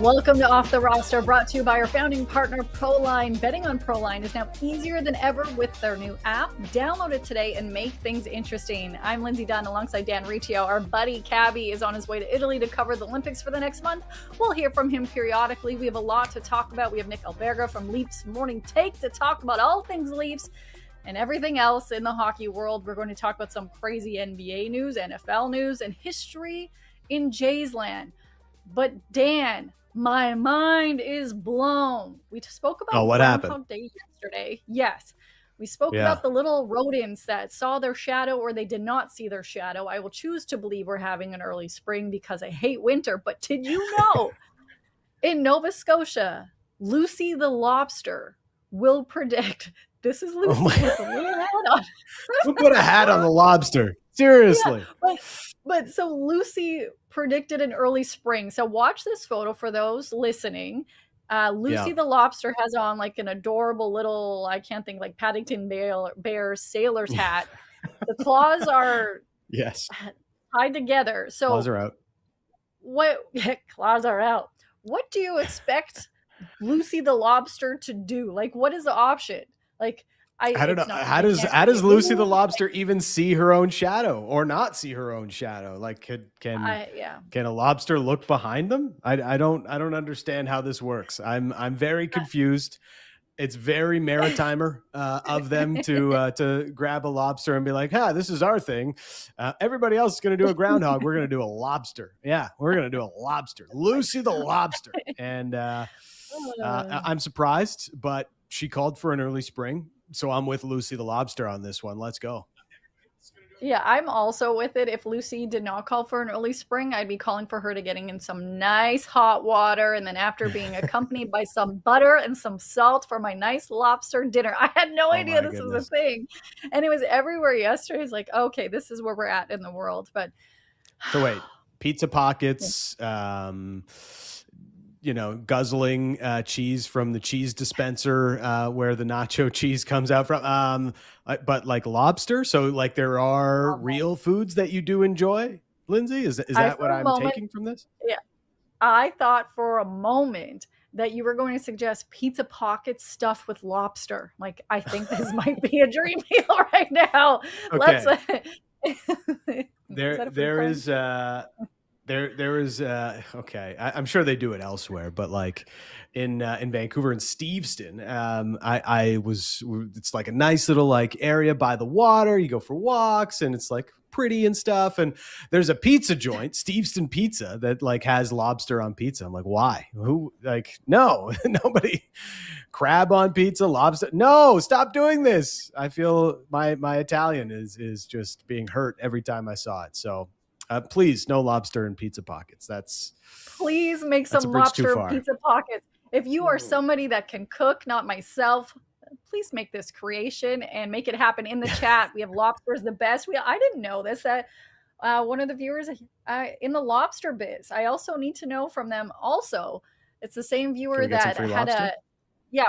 Welcome to Off the Roster, brought to you by our founding partner, Proline. Betting on Proline is now easier than ever with their new app. Download it today and make things interesting. I'm Lindsay Dunn alongside Dan Riccio. Our buddy Cabby is on his way to Italy to cover the Olympics for the next month. We'll hear from him periodically. We have a lot to talk about. We have Nick Alberga from Leafs Morning Take to talk about all things Leafs and everything else in the hockey world. We're going to talk about some crazy NBA news, NFL news, and history in Jays land. But Dan, my mind is blown. We spoke about what Groundhog happened? Day yesterday. Yes. We spoke about the little rodents that saw their shadow or they did not see their shadow. I will choose to believe we're having an early spring because I hate winter. But did you know in Nova Scotia, Lucy the lobster will predict, this is Lucy with a little hat on. Who put a hat on the lobster? Seriously. Yeah, but so Lucy predicted an early spring. So watch this photo for those listening. Lucy the lobster has on like an adorable little, I can't think, like Paddington Bear sailor's hat. The claws are tied together. So claws are out. Claws are out. What do you expect Lucy the lobster to do? Like, what is the option? Like, I don't know. How does Lucy the lobster even see her own shadow or not see her own shadow? Like, can a lobster look behind them? I don't understand how this works. I'm very confused. It's very maritimer of them to grab a lobster and be like, this is our thing. Everybody else is going to do a groundhog. We're going to do a lobster. Yeah, we're going to do a lobster. Lucy the lobster. And I'm surprised, but she called for an early spring. So I'm with Lucy the lobster on this one. Let's go. Yeah, I'm also with it. If Lucy did not call for an early spring, I'd be calling for her to getting in some nice hot water. And then after being accompanied by some butter and some salt for my nice lobster dinner. I had no idea this was a thing. And it was everywhere yesterday. It's like, okay, this is where we're at in the world. But so wait, pizza pockets, guzzling cheese from the cheese dispenser where the nacho cheese comes out from. But like lobster. So like there are real foods that you do enjoy, Lindsay? Is that what I'm taking from this? Yeah. I thought for a moment that you were going to suggest pizza pockets stuffed with lobster. Like, I think this might be a dream meal right now. Okay. There is okay. I'm sure they do it elsewhere, but like in Vancouver and Steveston, it's like a nice little like area by the water. You go for walks and it's like pretty and stuff. And there's a pizza joint, Steveston Pizza, that like has lobster on pizza. I'm like, why? Who? Like, no, nobody. Crab on pizza, lobster. No, stop doing this. I feel my Italian is just being hurt every time I saw it. So. Please, no lobster in pizza pockets. Please make some lobster in pizza pockets. If you are somebody that can cook, not myself, please make this creation and make it happen in the chat. We have lobsters the best. I didn't know this. One of the viewers in the lobster biz. I also need to know from them. Also, it's the same viewer that had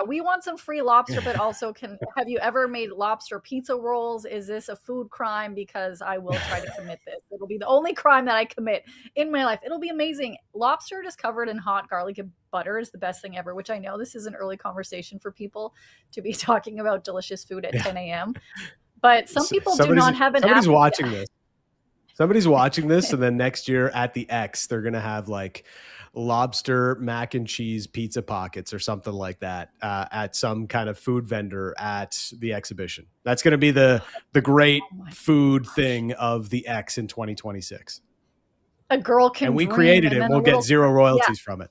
we want some free lobster, but also have you ever made lobster pizza rolls? Is this a food crime? Because I will try to commit this. It'll be the only crime that I commit in my life. It'll be amazing. Lobster just covered in hot garlic and butter is the best thing ever, which I know this is an early conversation for people to be talking about delicious food at 10 a.m. But some people do not have an Somebody's watching this. Somebody's watching this, and then next year at the X, they're going to have like lobster mac and cheese pizza pockets or something like that at some kind of food vendor at the exhibition. That's going to be the great food thing of the X in 2026. A girl can, and we created it. We'll get zero royalties from it.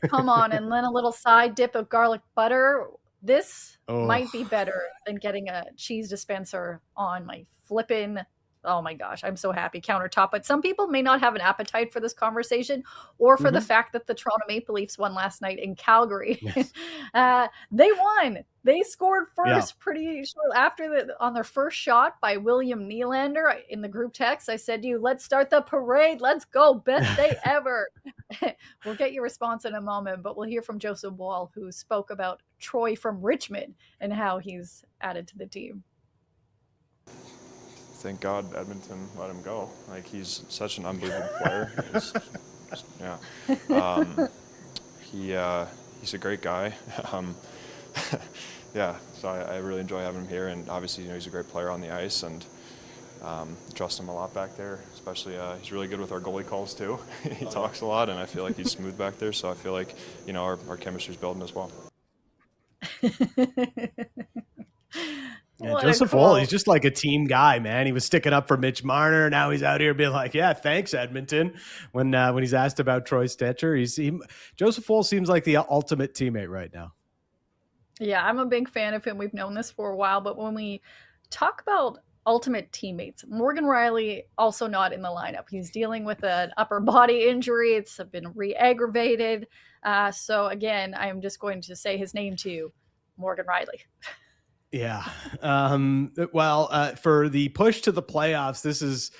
Come on, and then a little side dip of garlic butter. This might be better than getting a cheese dispenser on my flippin'. Oh my gosh, I'm so happy countertop. But some people may not have an appetite for this conversation or for the fact that the Toronto Maple Leafs won last night in Calgary. Yes. They won. They scored first pretty short after on their first shot by William Nylander in the group text. I said to you, let's start the parade. Let's go. Best day ever. We'll get your response in a moment, but we'll hear from Joseph Wall, who spoke about Troy from Richmond and how he's added to the team. Thank God Edmonton let him go. Like, he's such an unbelievable player. he's a great guy. Yeah, so I really enjoy having him here, and obviously, he's a great player on the ice, and trust him a lot back there. Especially, he's really good with our goalie calls too. He talks a lot, and I feel like he's smooth back there. So I feel like our chemistry's building as well. Yeah, Joseph Woll, he's just like a team guy, man. He was sticking up for Mitch Marner. Now he's out here being like, yeah, thanks, Edmonton. When he's asked about Troy Stecher, Joseph Woll seems like the ultimate teammate right now. Yeah, I'm a big fan of him. We've known this for a while, but when we talk about ultimate teammates, Morgan Rielly also not in the lineup. He's dealing with an upper body injury. It's been re-aggravated. So again, I'm just going to say his name to you, Morgan Rielly. Yeah. Well, for the push to the playoffs, this is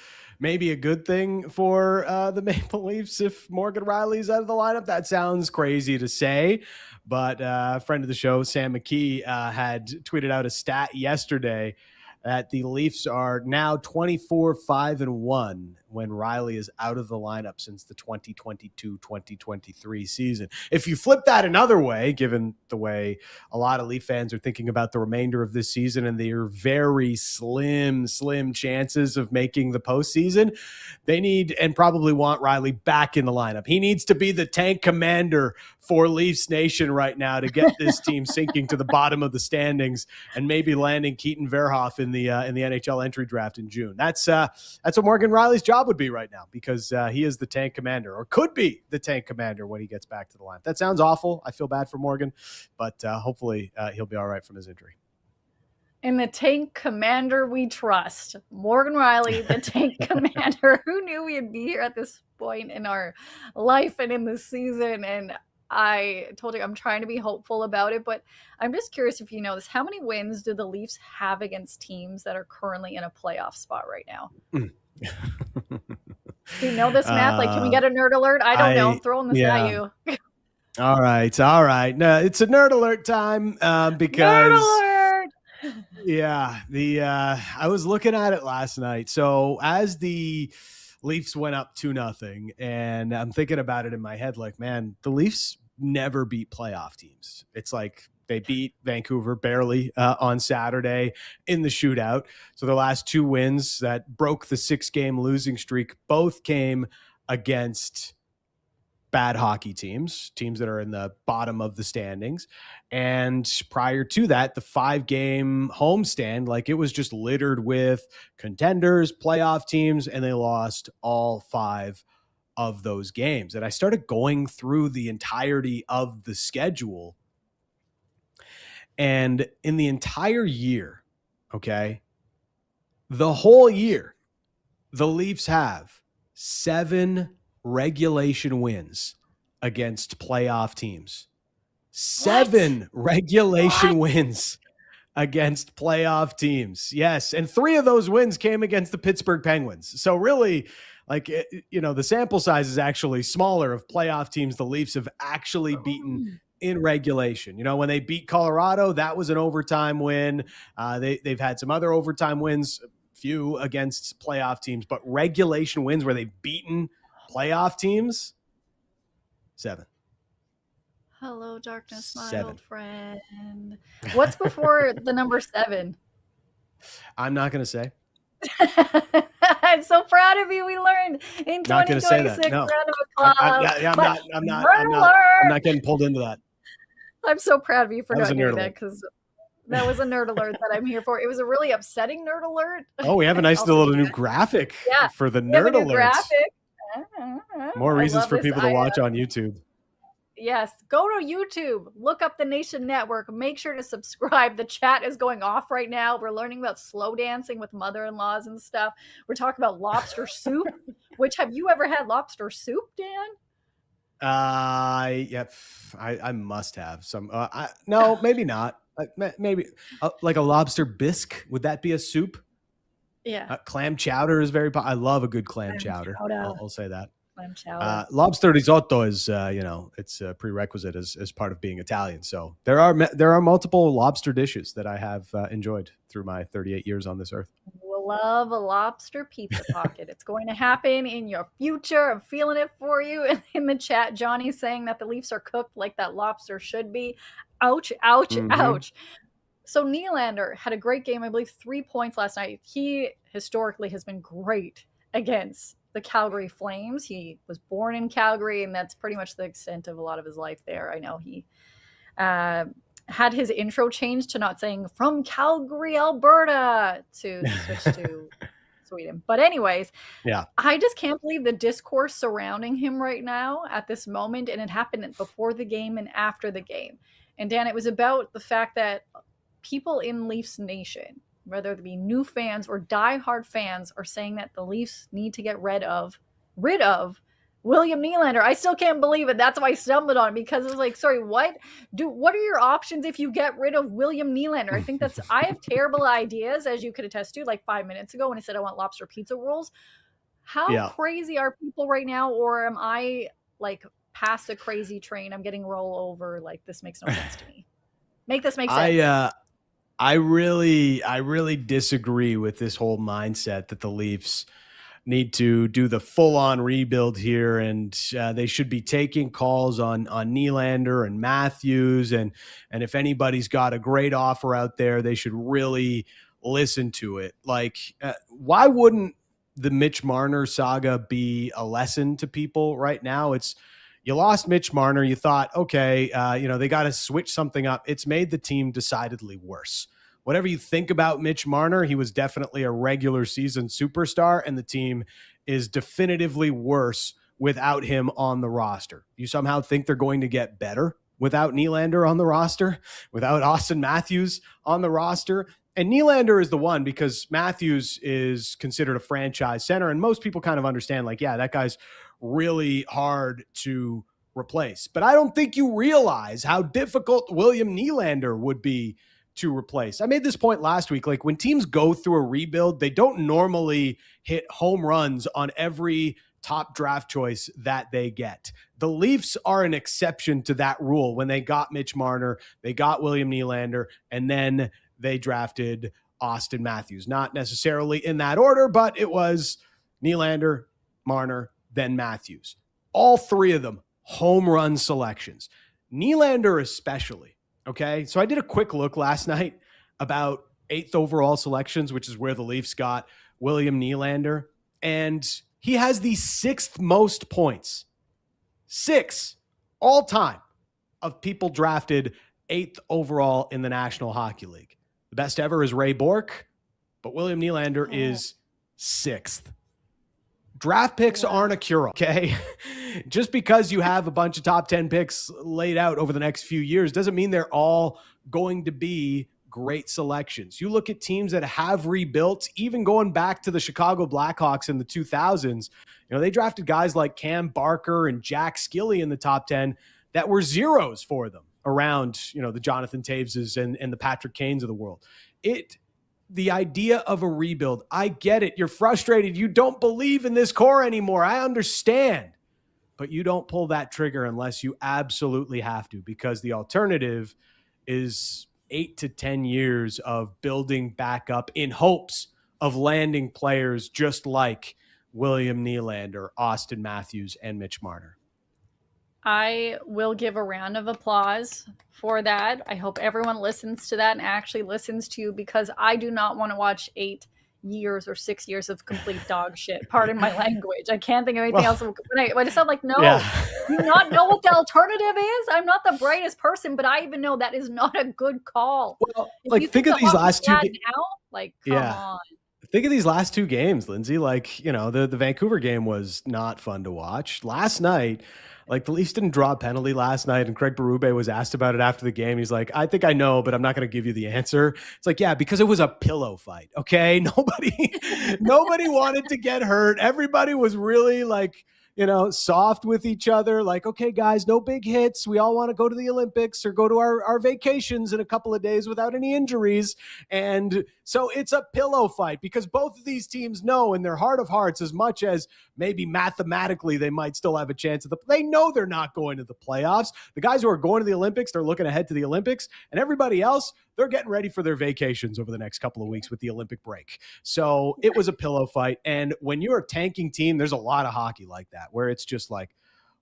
maybe a good thing for the Maple Leafs if Morgan Rielly's out of the lineup. That sounds crazy to say, but a friend of the show, Sam McKee, had tweeted out a stat yesterday that the Leafs are now 24-5-1 when Rielly is out of the lineup since the 2022-2023 season. If you flip that another way, given the way a lot of Leaf fans are thinking about the remainder of this season and their very slim chances of making the postseason, they need and probably want Rielly back in the lineup. He needs to be the tank commander for Leafs Nation right now to get this team sinking to the bottom of the standings and maybe landing Keaton Verhoff in the NHL entry draft in June. That's what Morgan Rielly's job would be right now, because he is the tank commander, or could be the tank commander when he gets back to the line. That sounds awful. I feel bad for Morgan, but hopefully he'll be all right from his injury. In the tank commander we trust, Morgan Rielly, the tank commander. Who knew we'd be here at this point in our life and in the season? And I told you I'm trying to be hopeful about it, but I'm just curious if you know this. How many wins do the Leafs have against teams that are currently in a playoff spot right now? Do you know this, Matt? Like, can we get a nerd alert? I don't know. I'm throwing this at you. All right. No, it's a nerd alert time because... Nerd alert! Yeah, I was looking at it last night. So as the Leafs went up 2-0, and I'm thinking about it in my head, like, man, the Leafs never beat playoff teams. It's like they beat Vancouver barely on Saturday in the shootout. So the last 2 wins that broke the 6-game losing streak both came against bad hockey teams that are in the bottom of the standings. And prior to that, the 5-game homestand, like, it was just littered with contenders, playoff teams, and they lost all 5 of those games. And I started going through the entirety of the schedule. And in the entire year, okay, the whole year, the Leafs have 7 regulation wins against playoff teams. 7 regulation wins against playoff teams. Yes. And 3 of those wins came against the Pittsburgh Penguins. So really, like, the sample size is actually smaller of playoff teams the Leafs have actually beaten in regulation. When they beat Colorado, that was an overtime win. They've had some other overtime wins, few against playoff teams, but regulation wins where they've beaten playoff teams, 7. Hello, darkness, my 7. old friend. What's before the number 7? I'm not going to say. I'm so proud of you. We learned in 2026. No. Round of applause. I'm not getting pulled into that. I'm so proud of you for not doing that, because that was a nerd alert that I'm here for. It was a really upsetting nerd alert. Oh, we have a nice little new graphic for the nerd alerts. Graphic. More reasons for people to watch on YouTube. Yes, go to YouTube, look up the Nation Network, make sure to subscribe. The chat is going off right now. We're learning about slow dancing with mother-in-laws and stuff. We're talking about lobster soup, which, have you ever had lobster soup, Dan? I must have some. No, maybe not. Maybe like a lobster bisque. Would that be a soup? Yeah. Clam chowder is very I love a good clam chowder. I'll say that. Clam chowder. Lobster risotto is, it's a prerequisite as part of being Italian. So there are multiple lobster dishes that I have enjoyed through my 38 years on this earth. We'll love a lobster pizza pocket. It's going to happen in your future. I'm feeling it for you. And in the chat, Johnny's saying that the Leafs are cooked like that lobster should be. Ouch, ouch, ouch. So Nylander had a great game, I believe 3 points last night. He historically has been great against the Calgary Flames. He was born in Calgary, and that's pretty much the extent of a lot of his life there. I know he had his intro changed to not saying from Calgary, Alberta, to switch to Sweden. But anyways, yeah, I just can't believe the discourse surrounding him right now at this moment. And it happened before the game and after the game. And Dan, it was about the fact that people in Leafs Nation, whether it be new fans or diehard fans, are saying that the Leafs need to get rid of William Nylander. I still can't believe it. That's why I stumbled on it, because it was like, sorry, what are your options if you get rid of William Nylander? I think I have terrible ideas, as you could attest to, like 5 minutes ago when I said I want lobster pizza rolls. How crazy are people right now? Or am I like past the crazy train? I'm getting roll over. Like, this makes no sense to me. Make this make sense. I really disagree with this whole mindset that the Leafs need to do the full-on rebuild here, and they should be taking calls on Nylander and Matthews, and if anybody's got a great offer out there, they should really listen to it. Like, why wouldn't the Mitch Marner saga be a lesson to people right now? You lost Mitch Marner. You thought, okay, they got to switch something up. It's made the team decidedly worse. Whatever you think about Mitch Marner, he was definitely a regular season superstar, and the team is definitively worse without him on the roster. You somehow think they're going to get better without Nylander on the roster, without Austin Matthews on the roster. And Nylander is the one, because Matthews is considered a franchise center, and most people kind of understand, like, yeah, that guy's really hard to replace. But I don't think you realize how difficult William Nylander would be to replace. I made this point last week. Like, when teams go through a rebuild, they don't normally hit home runs on every top draft choice that they get. The Leafs are an exception to that rule. When they got Mitch Marner, they got William Nylander, and then they drafted Austin Matthews. Not necessarily in that order, but it was Nylander, Marner, then Matthews. All three of them home run selections. Nylander especially. Okay, so I did a quick look last night about 8th overall selections, which is where the Leafs got William Nylander, and he has the 6th most points, 6 all time, of people drafted 8th overall in the National Hockey League. The best ever is Ray Bourque, but William Nylander is 6th. Draft picks aren't a cure, okay? Just because you have a bunch of top 10 picks laid out over the next few years doesn't mean they're all going to be great selections. You look at teams that have rebuilt, even going back to the Chicago Blackhawks in the 2000s, they drafted guys like Cam Barker and Jack Skilly in the top 10 that were zeros for them around, the Jonathan Taveses and the Patrick Kanes of the world. The idea of a rebuild, I get it. You're frustrated. You don't believe in this core anymore. I understand. But you don't pull that trigger unless you absolutely have to, because the alternative is 8 to 10 years of building back up in hopes of landing players just like William Nylander, Austin Matthews, and Mitch Marner. I will give a round of applause for that. I hope everyone listens to that and actually listens to you, because I do not want to watch 8 years or 6 years of complete dog shit. Pardon my language. I can't think of anything else. When it's not like, no, do you not know what the alternative is? I'm not the brightest person, but I even know that is not a good call. Well, like, think of these last 2 games. Come on. Think of these last 2 games, Lindsay. Like, the Vancouver game was not fun to watch. Last night, like, the Leafs didn't draw a penalty last night, and Craig Berube was asked about it after the game. He's like, I think I know, but I'm not going to give you the answer. It's like, yeah, because it was a pillow fight, okay? Nobody wanted to get hurt. Everybody was really, like, soft with each other. Like, okay, guys, no big hits. We all want to go to the Olympics or go to our vacations in a couple of days without any injuries. And so it's a pillow fight, because both of these teams know in their heart of hearts, as much as maybe mathematically they might still have a chance they know they're not going to the playoffs. The guys who are going to the Olympics, they're looking ahead to the Olympics, and everybody else, they're getting ready for their vacations over the next couple of weeks with the Olympic break. So it was a pillow fight. And when you're a tanking team, there's a lot of hockey like that, where it's just like,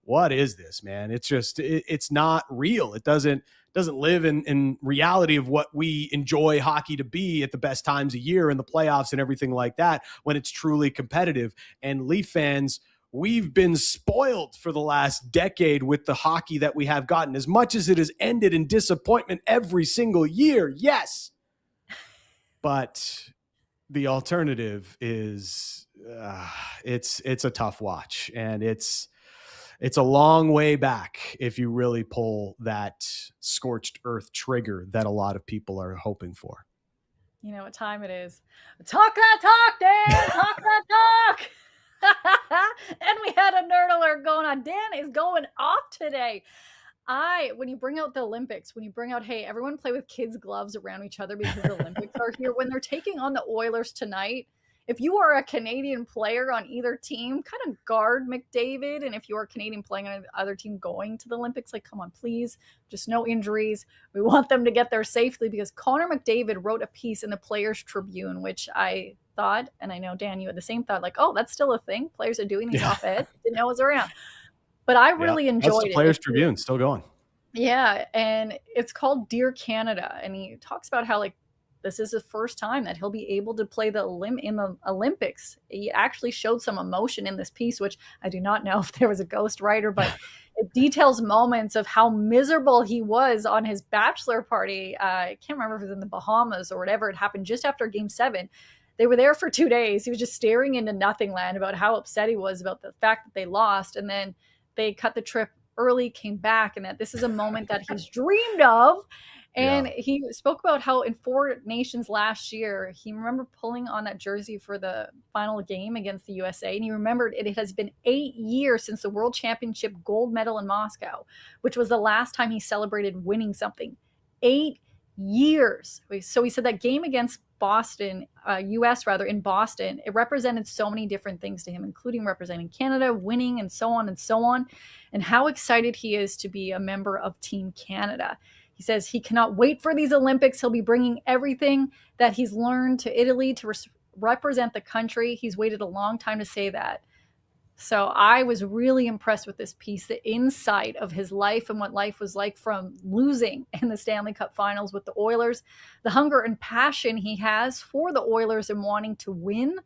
what is this, man? It's just, it's not real. It doesn't live in reality of what we enjoy hockey to be at the best times of year in the playoffs and everything like that, when it's truly competitive. And Leaf fans, we've been spoiled for the last decade with the hockey that we have gotten, as much as it has ended in disappointment every single year. Yes. But the alternative is it's a tough watch, and it's a long way back if you really pull that scorched earth trigger that a lot of people are hoping for. You know what time it is. Talk that talk, Dan! Talk that talk! And we had a nerd alert going on. Dan is going off today. When you bring out the Olympics, when you bring out, hey, everyone play with kids' gloves around each other because the Olympics are here. When they're taking on the Oilers tonight, if you are a Canadian player on either team, kind of guard McDavid. And if you are a Canadian playing on the other team going to the Olympics, like, come on, please, just no injuries. We want them to get there safely, because Connor McDavid wrote a piece in the Players Tribune, which I thought, and I know, Dan, you had the same thought, like, oh, that's still a thing. Players are doing these op-eds. Didn't know it was around. But I really enjoyed it. Players Tribune, still going. Yeah, and it's called Dear Canada. And he talks about how, like, this is the first time that he'll be able to play in the Olympics. He actually showed some emotion in this piece, which I do not know if there was a ghost writer, but it details moments of how miserable he was on his bachelor party. I can't remember if it was in the Bahamas or whatever. It happened just after Game 7. They were there for 2 days. He was just staring into nothing land about how upset he was about the fact that they lost. And then they cut the trip early, came back, and that this is a moment that he's dreamed of. And he spoke about how in 4 Nations last year, he remembered pulling on that jersey for the final game against the USA. And he remembered it has been 8 years since the World Championship gold medal in Moscow, which was the last time he celebrated winning something. 8 years. So he said that game against Boston, US rather, in Boston, it represented so many different things to him, including representing Canada, winning, and so on, and how excited he is to be a member of Team Canada. He says he cannot wait for these Olympics. He'll be bringing everything that he's learned to Italy to represent the country. He's waited a long time to say that. So I was really impressed with this piece, the insight of his life and what life was like from losing in the Stanley Cup Finals with the Oilers, the hunger and passion he has for the Oilers and wanting to win,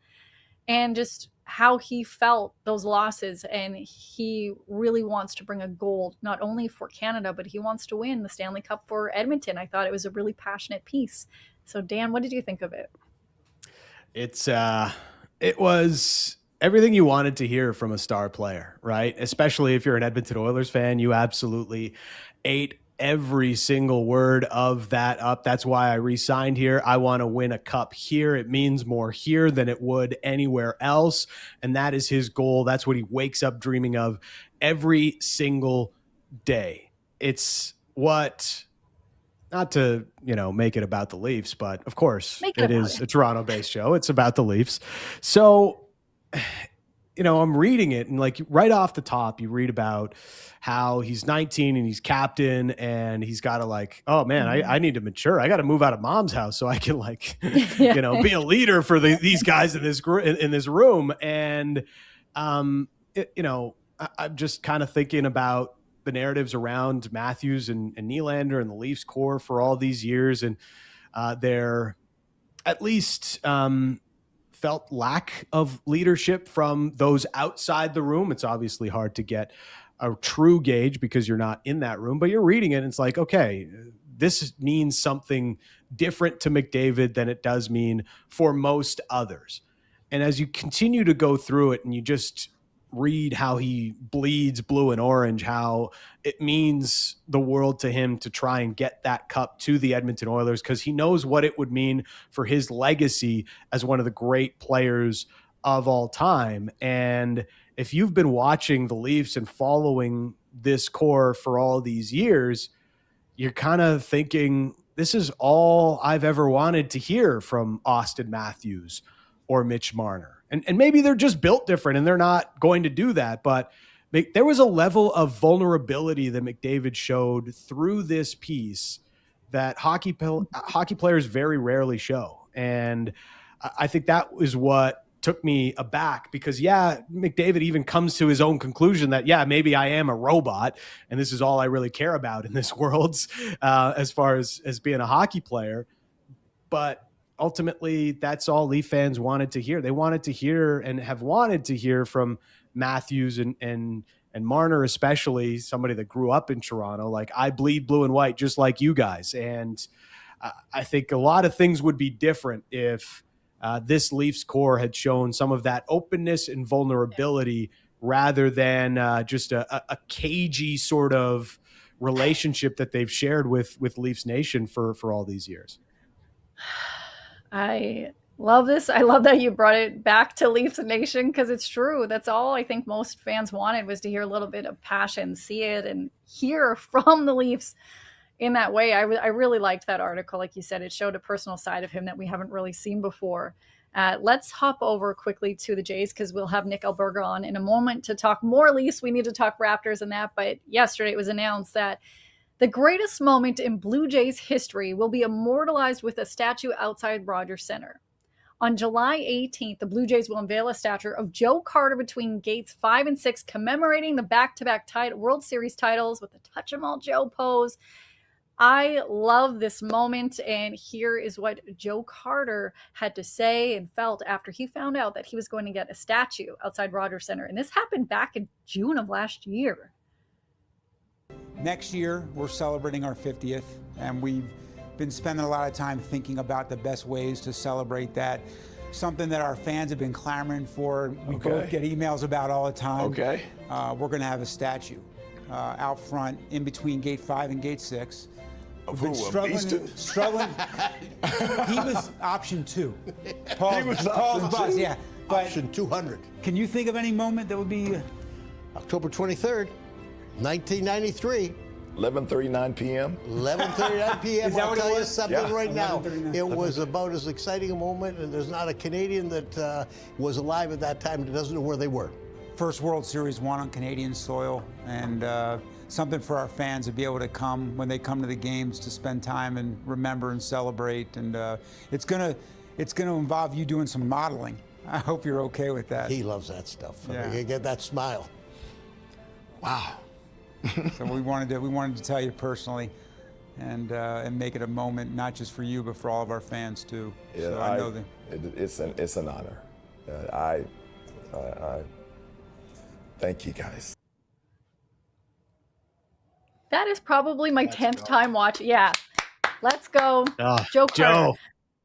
and just how he felt those losses. And he really wants to bring a gold, not only for Canada, but he wants to win the Stanley Cup for Edmonton. I thought it was a really passionate piece. So Dan, what did you think of it? It was everything you wanted to hear from a star player, right? Especially if you're an Edmonton Oilers fan, you absolutely ate every single word of that up. That's why I re-signed here. I want to win a cup here. It means more here than it would anywhere else. And that is his goal. That's what he wakes up dreaming of every single day. It's what, not to, make it about the Leafs, but of course it is a Toronto-based show. It's about the Leafs. So, I'm reading it, and like right off the top, you read about how he's 19 and he's captain, and he's got to oh man, I need to mature. I got to move out of mom's house so I can be a leader for these guys in this room. And, I'm just kind of thinking about the narratives around Matthews and Nylander and the Leafs core for all these years. And they're at least, felt lack of leadership from those outside the room. It's obviously hard to get a true gauge because you're not in that room, but you're reading it and it's like, okay, this means something different to McDavid than it does mean for most others. And as you continue to go through it and you just read how he bleeds blue and orange, how it means the world to him to try and get that cup to the Edmonton Oilers, because he knows what it would mean for his legacy as one of the great players of all time. And if you've been watching the Leafs and following this core for all these years, you're kind of thinking, this is all I've ever wanted to hear from Austin Matthews or Mitch Marner. And maybe they're just built different and they're not going to do that. But there was a level of vulnerability that McDavid showed through this piece that hockey players very rarely show. And I think that was what took me aback, because McDavid even comes to his own conclusion that, maybe I am a robot and this is all I really care about in this world, as far as being a hockey player. But ultimately, that's all Leaf fans wanted to hear. They wanted to hear and have wanted to hear from Matthews and Marner, especially somebody that grew up in Toronto. Like, I bleed blue and white just like you guys. And I think a lot of things would be different if this Leafs core had shown some of that openness and vulnerability rather than just a cagey sort of relationship that they've shared with Leafs Nation for all these years. I love this. I love that you brought it back to Leafs Nation, because it's true. That's all I think most fans wanted, was to hear a little bit of passion, see it, and hear from the Leafs in that way. I really liked that article. Like you said, it showed a personal side of him that we haven't really seen before. Let's hop over quickly to the Jays, because we'll have Nick Alberga on in a moment to talk more Leafs. We need to talk Raptors and that. But yesterday it was announced that the greatest moment in Blue Jays history will be immortalized with a statue outside Rogers Center. On July 18th, the Blue Jays will unveil a statue of Joe Carter between gates 5 and 6, commemorating the back-to-back World Series titles with the Touch 'em all Joe pose. I love this moment, and here is what Joe Carter had to say and felt after he found out that he was going to get a statue outside Rogers Center. And this happened back in June of last year. Next year, we're celebrating our 50th, and we've been spending a lot of time thinking about the best ways to celebrate that. Something that our fans have been clamoring for. We both get emails about all the time. We're going to have a statue out front in between gate 5 and gate 6. We've been struggling. He was option 2. Paul's bus, yeah. But option 200. Can you think of any moment that would be October 23rd, 1993. 11:39 p.m. 11:39 p.m. Is that I'll tell you something right now. 11:39. It was about as exciting a moment, and there's not a Canadian that was alive at that time that doesn't know where they were. First World Series won on Canadian soil, and something for our fans to be able to come when they come to the games to spend time and remember and celebrate. And it's gonna involve you doing some modeling. I hope you're okay with that. He loves that stuff. Yeah. You get that smile. Wow. So we wanted to tell you personally, and make it a moment not just for you but for all of our fans too. Yeah, so I know that it's an honor. I thank you guys. That is probably my 10th time watching. Yeah, let's go, Joe Carter. Joe,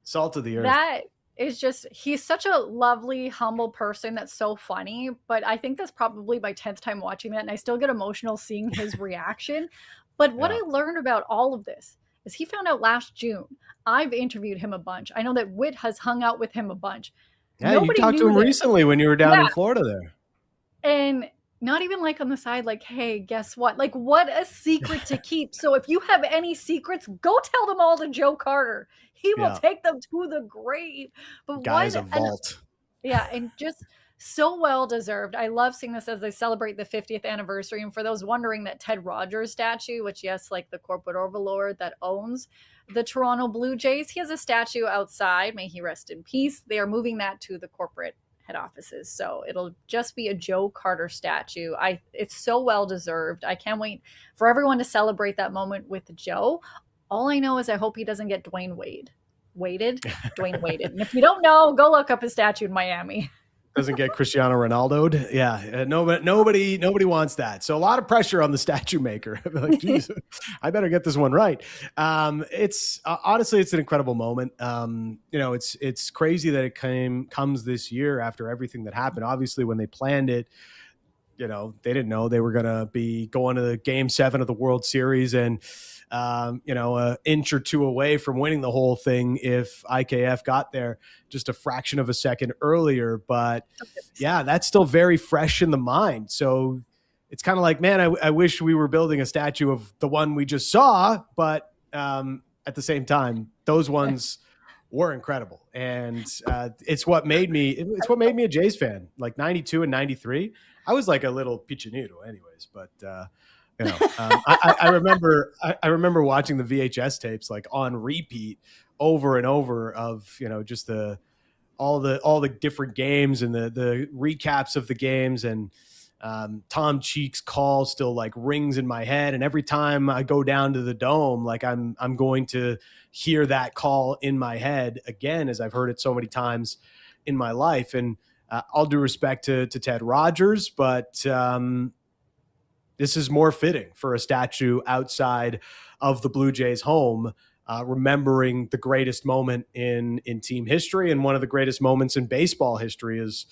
salt of the earth. That is just, he's such a lovely, humble person that's so funny. But I think that's probably my 10th time watching that, and I still get emotional seeing his reaction. But what I learned about all of this is he found out last June. I've interviewed him a bunch. I know that Whit has hung out with him a bunch. Yeah, nobody you talked to him recently when you were down in Florida there. And not even like on the side, like, hey, guess what? Like, what a secret to keep. So if you have any secrets, go tell them all to Joe Carter. He will take them to the grave. But guy's a vault. And just so well deserved. I love seeing this as they celebrate the 50th anniversary. And for those wondering, that Ted Rogers statue, which, yes, like the corporate overlord that owns the Toronto Blue Jays, he has a statue outside. May he rest in peace. They are moving that to the corporate head offices. So it'll just be a Joe Carter statue. It's so well deserved. I can't wait for everyone to celebrate that moment with Joe. All I know is I hope he doesn't get Dwayne Waded. And if you don't know, go look up his statue in Miami. Doesn't get Cristiano Ronaldo'd. Yeah, nobody wants that. So a lot of pressure on the statue maker. Like, geez, I better get this one right. It's honestly, it's an incredible moment. It's crazy that it comes this year after everything that happened. Obviously, when they planned it, they didn't know they were going to be going to the Game 7 of the World Series and an inch or two away from winning the whole thing if IKF got there just a fraction of a second earlier. But yeah, that's still very fresh in the mind. So it's kind of like, man, I wish we were building a statue of the one we just saw, but at the same time, those ones were incredible. And it's what made me a Jays fan. Like 92 and 93, I was like a little pichinito anyways, but I remember watching the VHS tapes like on repeat over and over of, just all the different games and the recaps of the games, and Tom Cheek's call still like rings in my head. And every time I go down to the Dome, like I'm going to hear that call in my head again, as I've heard it so many times in my life. And all due respect to Ted Rogers, but this is more fitting for a statue outside of the Blue Jays home, remembering the greatest moment in team history, and one of the greatest moments in baseball history is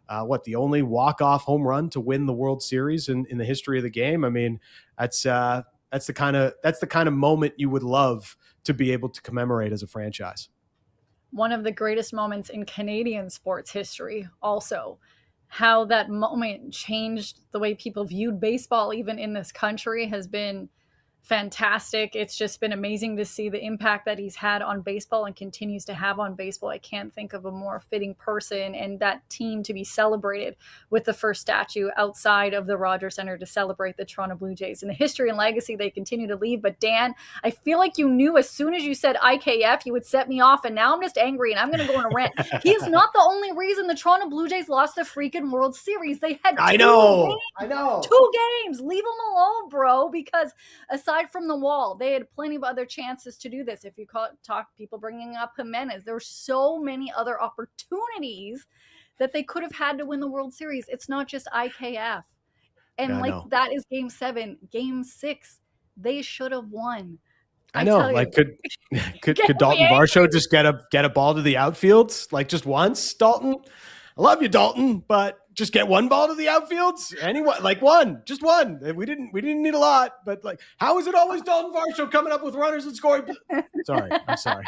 the only walk-off home run to win the World Series in the history of the game. I mean, that's the kind of moment you would love to be able to commemorate as a franchise. One of the greatest moments in Canadian sports history also. How that moment changed the way people viewed baseball, even in this country, has been fantastic. It's just been amazing to see the impact that he's had on baseball and continues to have on baseball. I can't think of a more fitting person and that team to be celebrated with the first statue outside of the Rogers Center to celebrate the Toronto Blue Jays and the history and legacy they continue to leave. But Dan, I feel like you knew as soon as you said IKF, you would set me off, and now I'm just angry and I'm going to go on a rant. He is not the only reason the Toronto Blue Jays lost the freaking World Series. They had I know. 2 games. Leave them alone, bro, because aside from the wall, they had plenty of other chances to do this. If you talk people bringing up Jimenez, there were so many other opportunities that they could have had to win the World Series. It's not just IKF. And that is game 7, game 6. They should have won. I know. Like, could Dalton Varsho just get a ball to the outfield? Like, just once, Dalton? I love you, Dalton, but just get one ball to the outfields. Anyone, like one, just one. We didn't need a lot, but like, how is it always Dalton Varsho coming up with runners and scoring? Sorry, I'm sorry.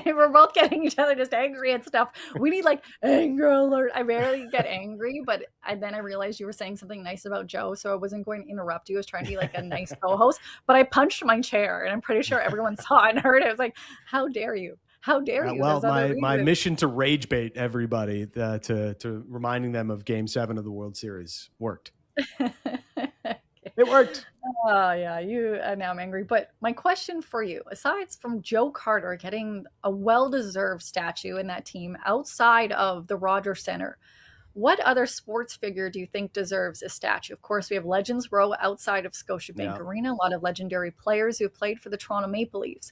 We're both getting each other just angry and stuff. We need like anger alert. I rarely get angry, but then I realized you were saying something nice about Joe, so I wasn't going to interrupt you. I was trying to be like a nice co-host, but I punched my chair, and I'm pretty sure everyone saw it and heard it. I was like, "How dare you? How dare you?" Well, my mission to rage bait everybody to reminding them of Game 7 of the World Series worked. It worked. Oh, yeah. Now I'm angry. But my question for you, aside from Joe Carter getting a well-deserved statue in that team outside of the Rogers Center, what other sports figure do you think deserves a statue? Of course, we have Legends Row outside of Scotiabank Arena, a lot of legendary players who have played for the Toronto Maple Leafs.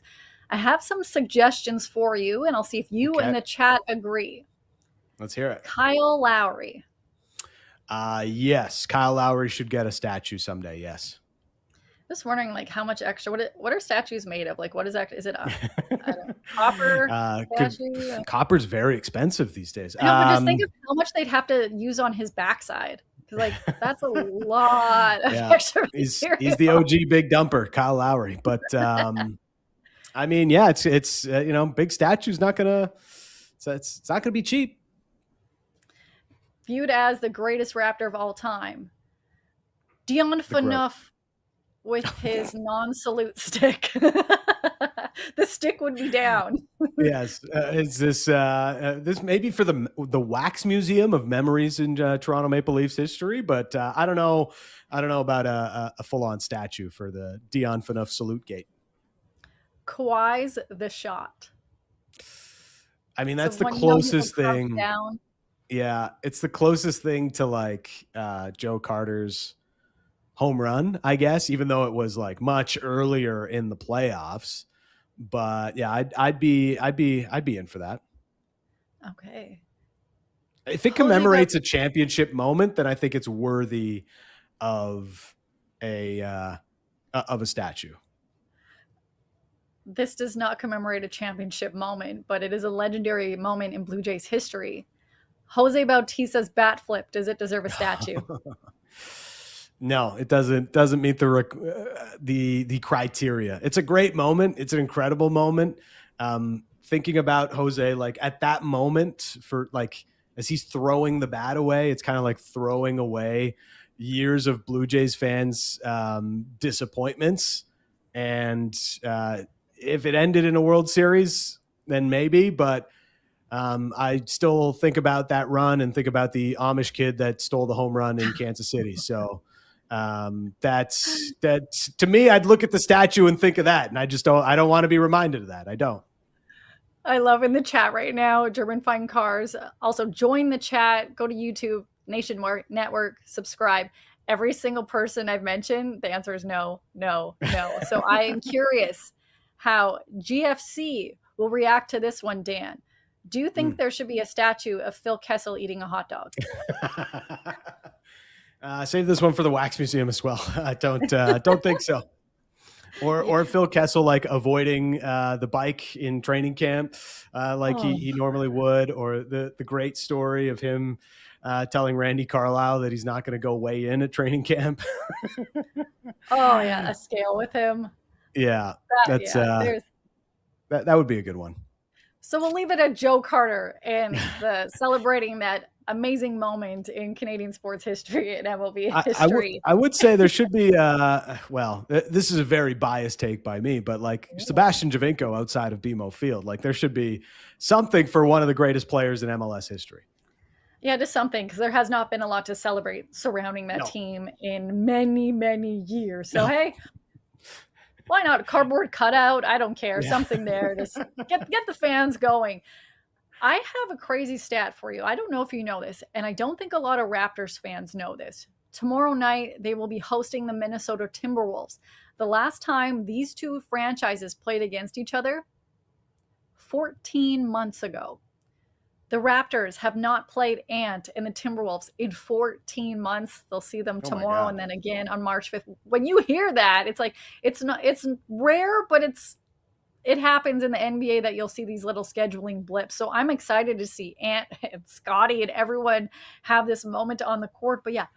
I have some suggestions for you, and I'll see if you in the chat agree. Let's hear it. Kyle Lowry. Yes, Kyle Lowry should get a statue someday. Yes. Just wondering, like, how much extra? What are statues made of? Like, what is that? Is it a copper statue? Copper's very expensive these days. I know, but just think of how much they'd have to use on his backside. Because, like, that's a lot of extra material. He's the OG big dumper, Kyle Lowry. But I mean, yeah, it's big statue's not gonna. It's not gonna be cheap. Viewed as the greatest Raptor of all time, Dion Phaneuf with his non-salute stick. The stick would be down. Yes, is this maybe for the Wax Museum of Memories in Toronto Maple Leafs history? But I don't know about a full-on statue for the Dion Phaneuf salute gate. Kawhi's The Shot. I mean, that's the closest thing. Down. Yeah, it's the closest thing to like Joe Carter's home run, I guess, even though it was like much earlier in the playoffs. But yeah, I'd be in for that. Okay. If it commemorates a championship moment, then I think it's worthy of a statue. This does not commemorate a championship moment, but it is a legendary moment in Blue Jays history. Jose Bautista's bat flip. Does it deserve a statue? No, it doesn't meet the criteria. It's a great moment. It's an incredible moment. Thinking about Jose, like at that moment, for like as he's throwing the bat away, it's kind of like throwing away years of Blue Jays fans' disappointments. And if it ended in a World Series, then maybe. But I still think about that run and think about the Amish kid that stole the home run in Kansas City. So That's to me, I'd look at the statue and think of that. And I don't want to be reminded of that. I don't. I love in the chat right now, German Fine Cars. Also join the chat, go to YouTube, Nation Network, subscribe. Every single person I've mentioned, the answer is no, no, no. So I am curious how GFC will react to this one, Dan. Do you think there should be a statue of Phil Kessel eating a hot dog? Save this one for the Wax Museum as well. I don't think so. Or Phil Kessel like avoiding the bike in training camp he normally would, or the great story of him telling Randy Carlisle that he's not going to go weigh in at training camp. Oh yeah, a scale with him. Yeah, that would be a good one. So we'll leave it at Joe Carter and the celebrating that amazing moment in Canadian sports history and MLB history. I would say there should be, this is a very biased take by me, but Sebastian Giovinco outside of BMO Field, there should be something for one of the greatest players in MLS history. Yeah, just something, because there has not been a lot to celebrate surrounding that team in many, many years. So, hey, why not? A cardboard cutout? I don't care. Yeah. Something there. Just get the fans going. I have a crazy stat for you. I don't know if you know this, and I don't think a lot of Raptors fans know this. Tomorrow night, they will be hosting the Minnesota Timberwolves. The last time these two franchises played against each other, 14 months ago. The Raptors have not played Ant and the Timberwolves in 14 months. They'll see them tomorrow and then again on March 5th. When you hear that, it's rare, but it happens in the NBA that you'll see these little scheduling blips. So I'm excited to see Ant and Scotty and everyone have this moment on the court. But yeah,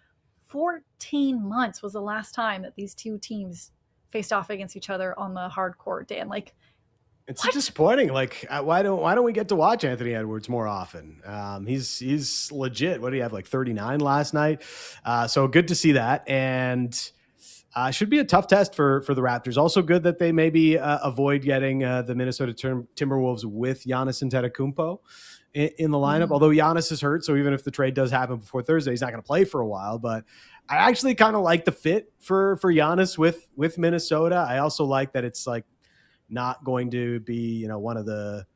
14 months was the last time that these two teams faced off against each other on the hard court, Dan. It's disappointing. Why don't we get to watch Anthony Edwards more often? He's legit. What do you have? 39 last night. So good to see that. And should be a tough test for the Raptors. Also good that they maybe avoid getting the Minnesota Timberwolves with Giannis Antetokounmpo in the lineup. Although Giannis is hurt, so even if the trade does happen before Thursday, he's not going to play for a while. But I actually kind of like the fit for Giannis with Minnesota. I also like that it's not going to be, one of the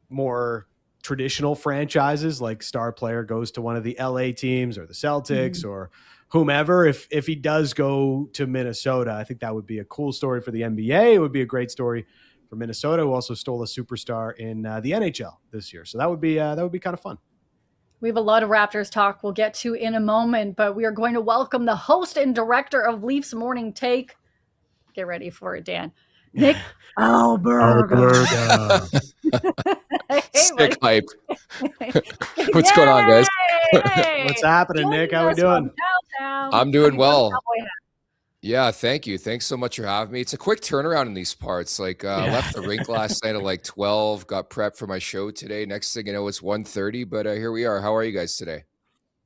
more traditional franchises, star player goes to one of the LA teams or the Celtics or whomever. If he does go to Minnesota, I think that would be a cool story for the NBA. It would be a great story for Minnesota, who also stole a superstar in the NHL this year. So that would be kind of fun. We have a lot of Raptors talk we'll get to in a moment, but we are going to welcome the host and director of Leafs Morning Take. Get ready for it, Dan. Nick Alberga. Sick hype. What's going on, guys? What's happening, Nick? How we doing? I'm doing well. Yeah, thank you. Thanks so much for having me. It's a quick turnaround in these parts. Left the rink last night at 12, got prepped for my show today. Next thing you know, it's 1:30, but here we are. How are you guys today?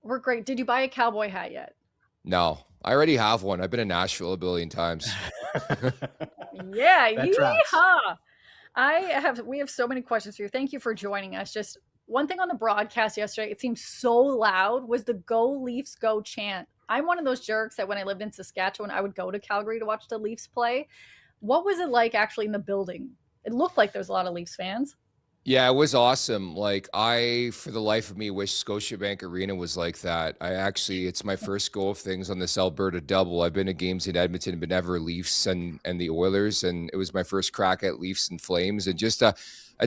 We're great. Did you buy a cowboy hat yet? No, I already have one. I've been in Nashville a billion times. Yeah, yeehaw. We have so many questions for you. Thank you for joining us. Just one thing on the broadcast yesterday, it seemed so loud, was the Go Leafs Go chant. I'm one of those jerks that when I lived in Saskatchewan, I would go to Calgary to watch the Leafs play. What was it like actually in the building? It looked like there's a lot of Leafs fans. Yeah, it was awesome. I, for the life of me, wish Scotiabank Arena was like that. It's my first go of things on this Alberta double. I've been to games in Edmonton, but never Leafs and the Oilers. And it was my first crack at Leafs and Flames, and just a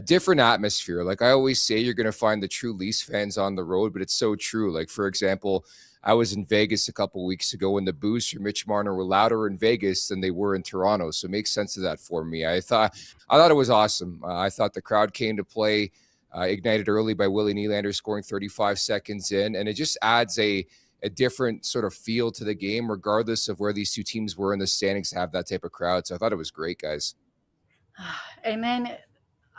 different atmosphere. I always say, you're going to find the true Leafs fans on the road, but it's so true. For example, I was in Vegas a couple of weeks ago, and the boos for Mitch Marner were louder in Vegas than they were in Toronto. So it makes sense of that for me. I thought it was awesome. I thought the crowd came to play, ignited early by Willie Nylander scoring 35 seconds in, and it just adds a different sort of feel to the game, regardless of where these two teams were in the standings, to have that type of crowd. So I thought it was great, guys. And then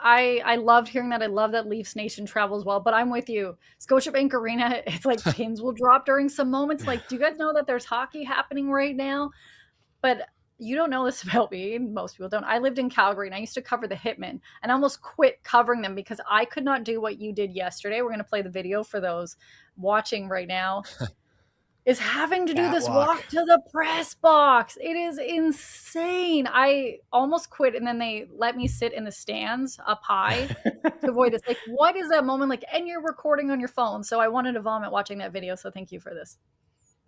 I loved hearing that. I love that Leafs Nation travels well, but I'm with you. Scotiabank Arena, it's like pins will drop during some moments. Do you guys know that there's hockey happening right now? But you don't know this about me. Most people don't. I lived in Calgary and I used to cover the Hitmen, and I almost quit covering them because I could not do what you did yesterday. We're going to play the video for those watching right now. is having to do this walk to the press box. It is insane. I almost quit, and then they let me sit in the stands up high to avoid this. Like, what is that moment like? And you're recording on your phone. So I wanted to vomit watching that video. So thank you for this.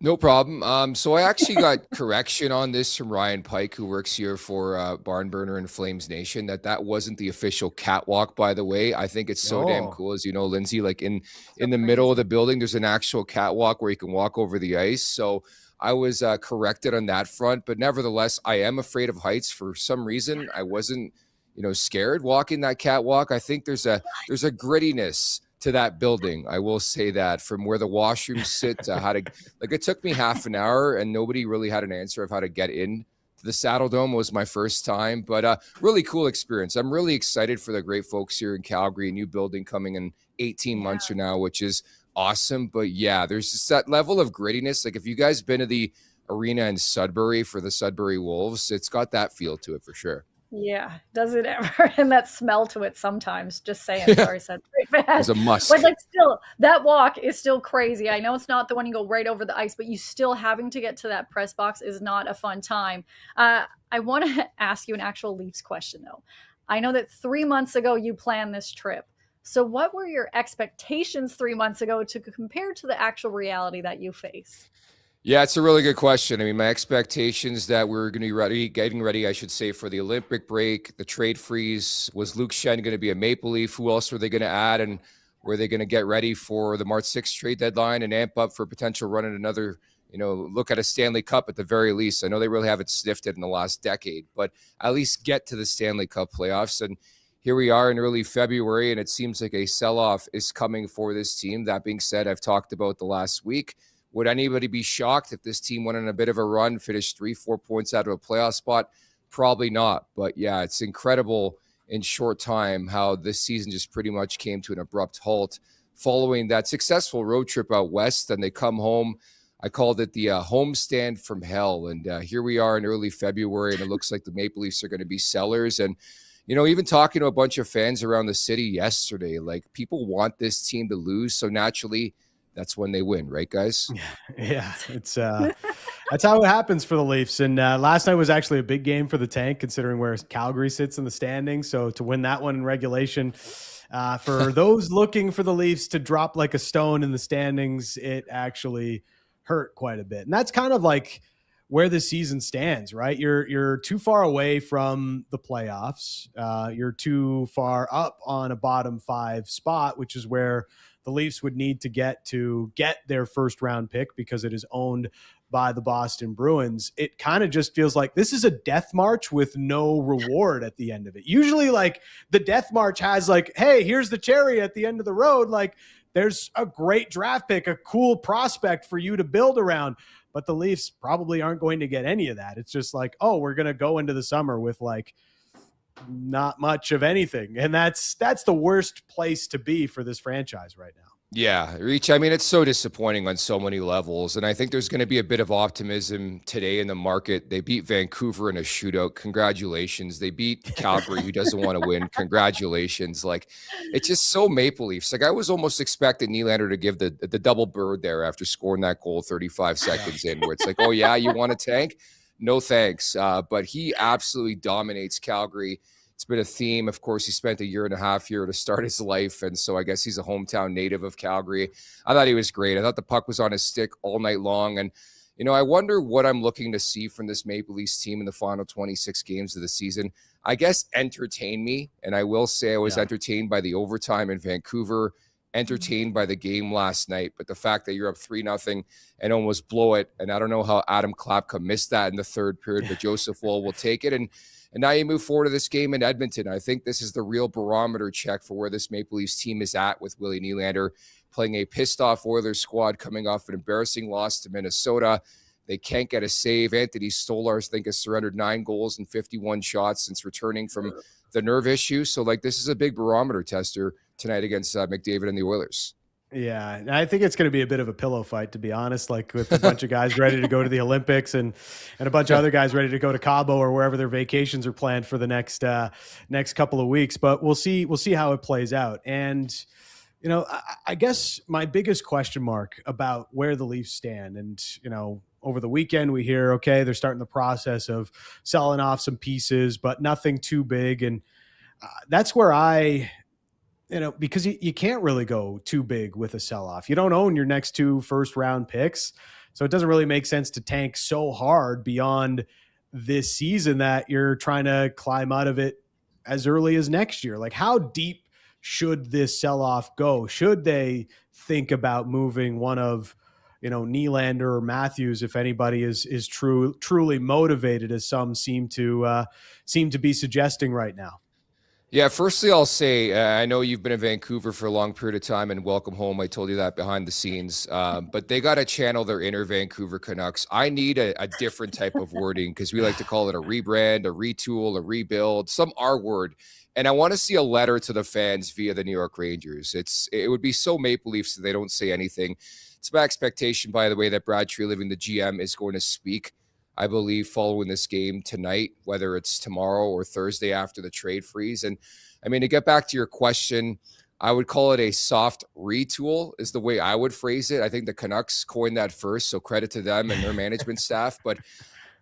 No problem. So I actually got correction on this from Ryan Pike, who works here for Barn Burner and Flames Nation, that wasn't the official catwalk, by the way. I think it's so damn cool, as you know, Lindsay, like in the middle of the building, there's an actual catwalk where you can walk over the ice. So I was corrected on that front, but nevertheless, I am afraid of heights for some reason. I wasn't, scared walking that catwalk. I think there's a grittiness to that building. I will say that, from where the washrooms sit to how to, it took me half an hour and nobody really had an answer of how to get in to the Saddle Dome. It was my first time, but really cool experience. I'm really excited for the great folks here in Calgary, a new building coming in 18 months from now, which is awesome. But yeah, there's just that level of grittiness. Like, if you guys been to the arena in Sudbury for the Sudbury Wolves, it's got that feel to it for sure. Yeah, does it ever? And that smell to it sometimes. Just saying, sorry, Sudbury fans. It's a must. But still, that walk is still crazy. I know it's not the one you go right over the ice, but you still having to get to that press box is not a fun time. I want to ask you an actual Leafs question, though. I know that 3 months ago you planned this trip. So what were your expectations 3 months ago to compare to the actual reality that you face? Yeah, it's a really good question. I mean, my expectations that we were going to be getting ready, I should say, for the Olympic break, the trade freeze. Was Luke Schenn going to be a Maple Leaf? Who else were they going to add? And were they going to get ready for the March 6th trade deadline and amp up for a potential run at another, look at a Stanley Cup at the very least? I know they really haven't sniffed it in the last decade, but at least get to the Stanley Cup playoffs. And here we are in early February, and it seems like a sell-off is coming for this team. That being said, I've talked about the last week. Would anybody be shocked if this team went on a bit of a run, finished 3-4 points out of a playoff spot? Probably not. But yeah, it's incredible in short time how this season just pretty much came to an abrupt halt following that successful road trip out west. And they come home. I called it the homestand from hell. And here we are in early February, and it looks like the Maple Leafs are going to be sellers. And, even talking to a bunch of fans around the city yesterday, like, people want this team to lose. So naturally, that's when they win, right, guys? Yeah, it's that's how it happens for the Leafs. And last night was actually a big game for the Tank, considering where Calgary sits in the standings. So to win that one in regulation, for those looking for the Leafs to drop like a stone in the standings, it actually hurt quite a bit. And that's kind of like where the season stands, right? You're too far away from the playoffs. You're too far up on a bottom 5 spot, which is where the Leafs would need to get their first round pick, because it is owned by the Boston Bruins. It kind of just feels like this is a death march with no reward at the end of it. Usually, like, the death march has like, hey, here's the cherry at the end of the road. Like, there's a great draft pick, a cool prospect for you to build around. But the Leafs probably aren't going to get any of that. It's just like, oh, we're going to go into the summer with like not much of anything. And that's the worst place to be for this franchise right now. Yeah, Riccio, I mean, it's so disappointing on so many levels. And I think there's going to be a bit of optimism today in the market. They beat Vancouver in a shootout. Congratulations. They beat Calgary, who doesn't want to win. Congratulations. Like, it's just so Maple Leafs. Like, I was almost expecting Nylander to give the double bird there after scoring that goal 35 seconds in, where it's like, oh, yeah, you want a tank? No thanks. But he absolutely dominates Calgary. It's been a theme. Of course, he spent a year and a half here to start his life, and so I guess he's a hometown native of Calgary. I thought he was great. I thought the puck was on his stick all night long, and I wonder what I'm looking to see from this Maple Leafs team in the final 26 games of the season. I guess entertain me, and I will say I was entertained by the overtime in Vancouver, entertained by the game last night, but the fact that you're up 3-0 and almost blow it, and I don't know how Adam Klapka missed that in the third period, but Joseph Woll will take it, and now you move forward to this game in Edmonton. I think this is the real barometer check for where this Maple Leafs team is at, with Willie Nylander playing a pissed-off Oilers squad coming off an embarrassing loss to Minnesota. They can't get a save. Anthony Stolarz, I think, has surrendered 9 goals and 51 shots since returning from the nerve issue. So, like, this is a big barometer tester tonight against McDavid and the Oilers. Yeah, I think it's going to be a bit of a pillow fight, to be honest, like with a bunch of guys ready to go to the Olympics and a bunch of other guys ready to go to Cabo or wherever their vacations are planned for the next couple of weeks. But we'll see how it plays out. And I guess my biggest question mark about where the Leafs stand, and, over the weekend we hear, okay, they're starting the process of selling off some pieces, but nothing too big. And that's where because you can't really go too big with a sell-off. You don't own your next 2 first-round picks, so it doesn't really make sense to tank so hard beyond this season that you're trying to climb out of it as early as next year. Like, how deep should this sell-off go? Should they think about moving one of, Nylander or Matthews, if anybody is truly motivated, as some seem to be suggesting right now? Yeah, firstly, I'll say, I know you've been in Vancouver for a long period of time, and welcome home. I told you that behind the scenes. But they got to channel their inner Vancouver Canucks. I need a different type of wording, because we like to call it a rebrand, a retool, a rebuild, some R word. And I want to see a letter to the fans via the New York Rangers. It would be so Maple Leafs that they don't say anything. It's my expectation, by the way, that Brad Treliving, the GM, is going to speak, I believe, following this game tonight, whether it's tomorrow or Thursday after the trade freeze. And I mean, to get back to your question, I would call it a soft retool is the way I would phrase it. I think the Canucks coined that first, so credit to them and their management staff. But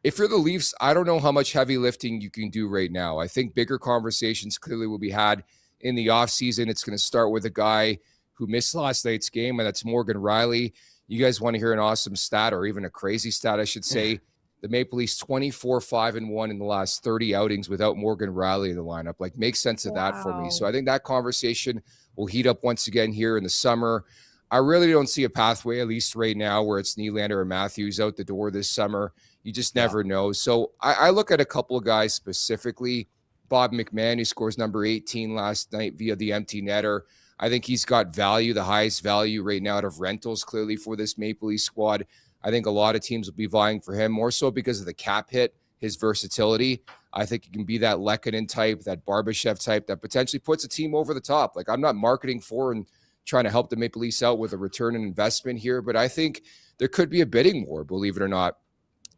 if you're the Leafs, I don't know how much heavy lifting you can do right now. I think bigger conversations clearly will be had in the offseason. It's going to start with a guy who missed last night's game, and that's Morgan Rielly. You guys want to hear an awesome stat, or even a crazy stat, I should say. The Maple Leafs 24-5-1 in the last 30 outings without Morgan Rielly in the lineup. Like, make sense of that for me. So I think that conversation will heat up once again here in the summer. I really don't see a pathway, at least right now, where it's Nylander or Matthews out the door this summer. You just never know. So I look at a couple of guys specifically. Bob McMahon, who scores number 18 last night via the empty netter. I think he's got value, the highest value right now out of rentals, clearly, for this Maple Leaf squad. I think a lot of teams will be vying for him, more so because of the cap hit, his versatility. I think he can be that Lehkonen type, that Barbashev type that potentially puts a team over the top. Like, I'm not marketing for and trying to help the Maple Leafs out with a return on investment here, but I think there could be a bidding war, believe it or not,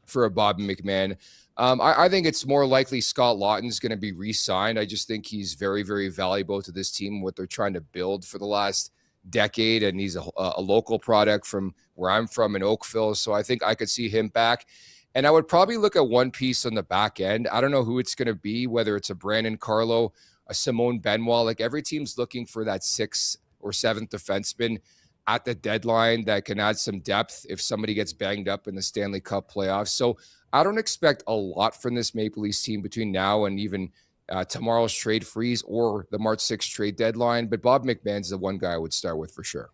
for a Bob McMahon. I think it's more likely Scott Laughton's going to be re-signed. I just think he's very, very valuable to this team, what they're trying to build for the last decade, and he's a local product from where I'm from in Oakville, so I think I could see him back. And I would probably look at one piece on the back end. I don't know who it's going to be, whether it's a Brandon Carlo, a Simone Benoit. Like, every team's looking for that 6th or 7th defenseman at the deadline that can add some depth if somebody gets banged up in the Stanley Cup playoffs. So I don't expect a lot from this Maple Leafs team between now and even tomorrow's trade freeze or the March 6th trade deadline. But Bob McMahon's the one guy I would start with for sure.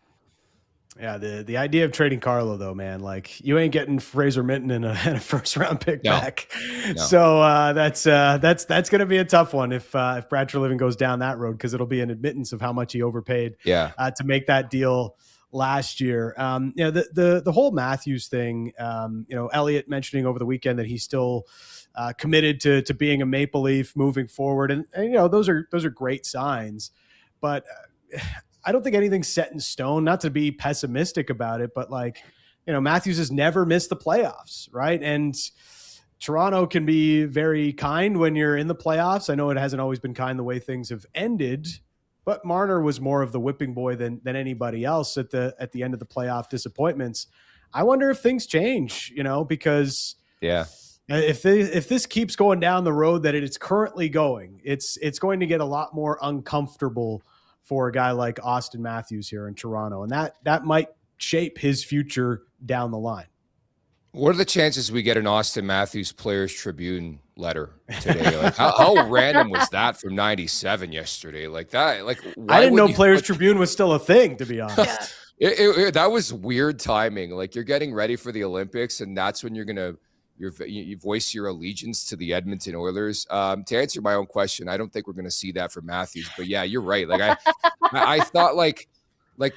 Yeah, the idea of trading Carlo, though, man, like, you ain't getting Fraser Minton and a first round pick back. No. So that's going to be a tough one if Brad Treliving goes down that road, because it'll be an admittance of how much he overpaid to make that deal last year. The whole Matthews thing, Elliott mentioning over the weekend that he's still committed to being a Maple Leaf moving forward. And those are great signs, but I don't think anything's set in stone, not to be pessimistic about it, but Matthews has never missed the playoffs, right? And Toronto can be very kind when you're in the playoffs. I know it hasn't always been kind the way things have ended, but Marner was more of the whipping boy than anybody else at the end of the playoff disappointments. I wonder if things change, because if this keeps going down the road that it's currently going, it's going to get a lot more uncomfortable for a guy like Austin Matthews here in Toronto. And that might shape his future down the line. What are the chances we get an Austin Matthews Players Tribune letter today? Like, how random was that from 97 yesterday? Like that, I didn't know Players Tribune was still a thing, to be honest. That was weird timing. Like, you're getting ready for the Olympics, and that's when you voice your allegiance to the Edmonton Oilers. To answer my own question, I don't think we're going to see that from Matthews, but yeah, you're right. Like, I thought like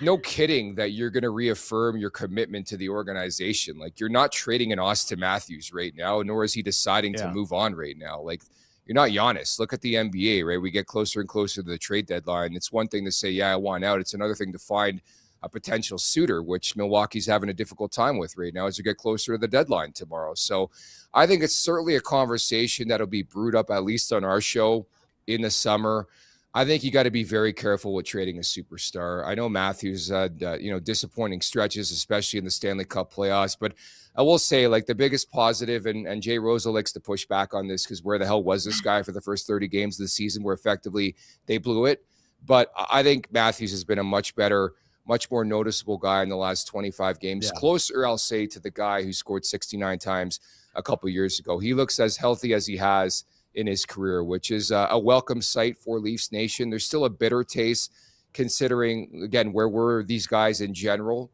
no kidding that you're going to reaffirm your commitment to the organization. Like, you're not trading an Austin Matthews right now, nor is he deciding to move on right now. Like, you're not Giannis. Look at the NBA, right? We get closer and closer to the trade deadline. It's one thing to say, I want out. It's another thing to find a potential suitor, which Milwaukee's having a difficult time with right now as we get closer to the deadline tomorrow. So I think it's certainly a conversation that'll be brewed up, at least on our show, in the summer. I think you got to be very careful with trading a superstar. I know Matthews had, disappointing stretches, especially in the Stanley Cup playoffs. But I will say, like, the biggest positive, and Jay Rosa likes to push back on this because where the hell was this guy for the first 30 games of the season where effectively they blew it? But I think Matthews has been a much better, much more noticeable guy in the last 25 games. Yeah. Closer, I'll say, to the guy who scored 69 times a couple years ago. He looks as healthy as he has in his career, which is a welcome sight for Leafs Nation. There's still a bitter taste considering, again, where were these guys in general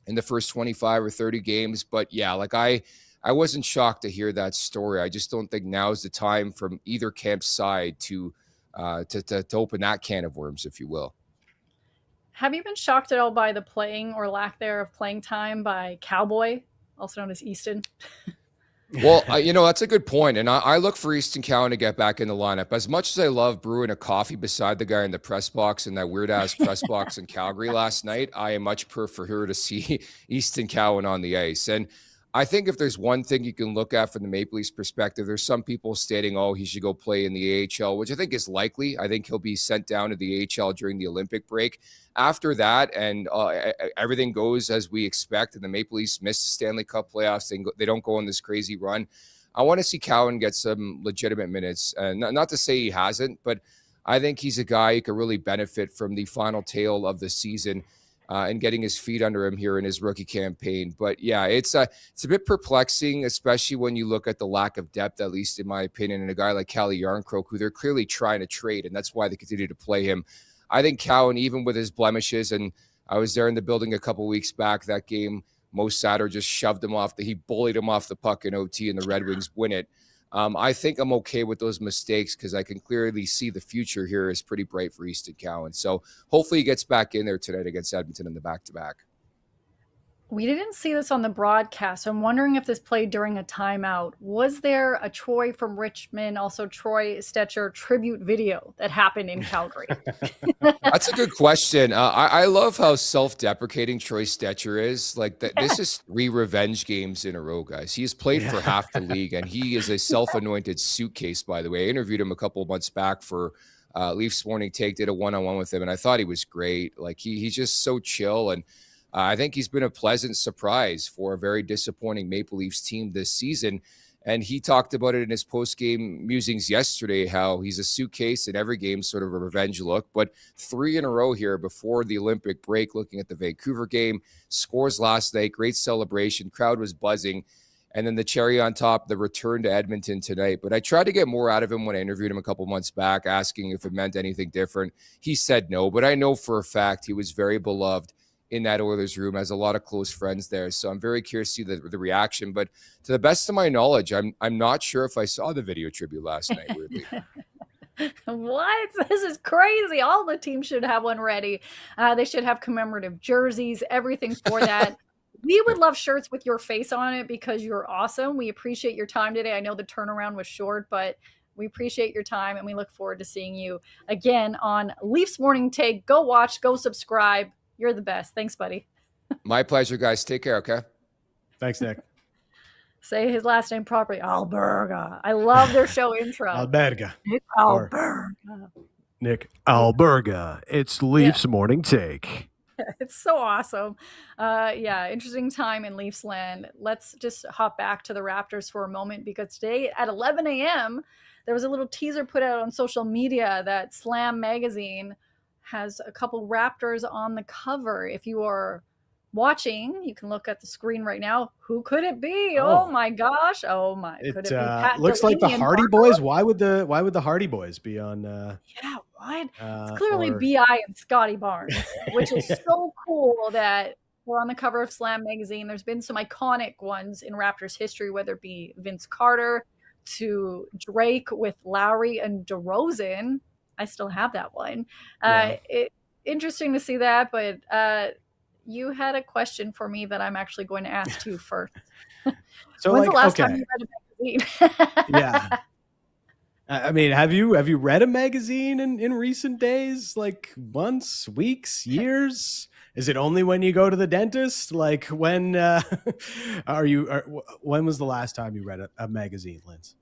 in the first 25 or 30 games. But yeah, like I wasn't shocked to hear that story. I just don't think now's the time from either camp's side to open that can of worms, if you will. Have you been shocked at all by the playing or lack there of playing time by Cowboy, also known as Easton? Well, that's a good point. And I look for Easton Cowan to get back in the lineup. As much as I love brewing a coffee beside the guy in the press box in that weird-ass press box in Calgary last night, I much prefer to see Easton Cowan on the ice. And I think if there's one thing you can look at from the Maple Leafs perspective, there's some people stating, he should go play in the AHL, which I think is likely. I think he'll be sent down to the AHL during the Olympic break. After that, and everything goes as we expect, and the Maple Leafs miss the Stanley Cup playoffs, they don't go on this crazy run. I want to see Cowan get some legitimate minutes. Not to say he hasn't, but I think he's a guy who could really benefit from the final tail of the season and getting his feet under him here in his rookie campaign. But yeah, it's a bit perplexing, especially when you look at the lack of depth, at least in my opinion, and a guy like Calle Jarnkrok, who they're clearly trying to trade, and that's why they continue to play him. I think Cowan, even with his blemishes, and I was there in the building a couple weeks back, that game, Mo Sader just shoved him he bullied him off the puck in OT, and the Red Wings win it. I think I'm okay with those mistakes because I can clearly see the future here is pretty bright for Easton Cowan. So hopefully he gets back in there tonight against Edmonton in the back-to-back. We didn't see this on the broadcast, so I'm wondering if this played during a timeout. Was there a Troy from Richmond, also Troy Stecher tribute video that happened in Calgary? That's a good question. I love how self-deprecating Troy Stecher is. Like, this is 3 revenge games in a row, guys. He has played for half the league, and he is a self-anointed suitcase, by the way. I interviewed him a couple of months back for Leafs Morning Take, did a one-on-one with him, and I thought he was great. Like, he's just so chill, and I think he's been a pleasant surprise for a very disappointing Maple Leafs team this season. And he talked about it in his post-game musings yesterday, how he's a suitcase in every game, sort of a revenge look. But 3 in a row here before the Olympic break, looking at the Vancouver game, scores last night, great celebration, crowd was buzzing. And then the cherry on top, the return to Edmonton tonight. But I tried to get more out of him when I interviewed him a couple months back, asking if it meant anything different. He said no, but I know for a fact he was very beloved in that Oilers room, has a lot of close friends there. So I'm very curious to see the reaction. But to the best of my knowledge, I'm not sure if I saw the video tribute last night, weirdly. What? This is crazy. All the teams should have one ready. They should have commemorative jerseys, everything for that. We would love shirts with your face on it because you're awesome. We appreciate your time today. I know the turnaround was short, but we appreciate your time, and we look forward to seeing you again on Leafs Morning Take. Go watch, go subscribe. You're the best. Thanks, buddy. My pleasure, guys. Take care, okay? Thanks, Nick. Say his last name properly. Alberga. I love their show intro. Alberga. Nick Alberga. Nick Alberga. It's Leafs Morning Take. It's so awesome. Interesting time in Leafs land. Let's just hop back to the Raptors for a moment because today at 11 a.m., there was a little teaser put out on social media that Slam Magazine has a couple Raptors on the cover. If you are watching, you can look at the screen right now. Who could it be? Oh my gosh. Oh my. Could it be Pat looks Delaney like the Hardy Boys. Why would the Hardy Boys be on what? It's clearly BI and Scotty Barnes, which is so cool that we're on the cover of Slam Magazine. There's been some iconic ones in Raptors history, whether it be Vince Carter to Drake with Lowry and DeRozan. I still have that one. Interesting to see that, but you had a question for me that I'm actually going to ask you first. So when's the last time you read a magazine? Yeah. I mean, have you read a magazine in recent days? Like months, weeks, years? Is it only when you go to the dentist? Like when when was the last time you read a magazine, Linz?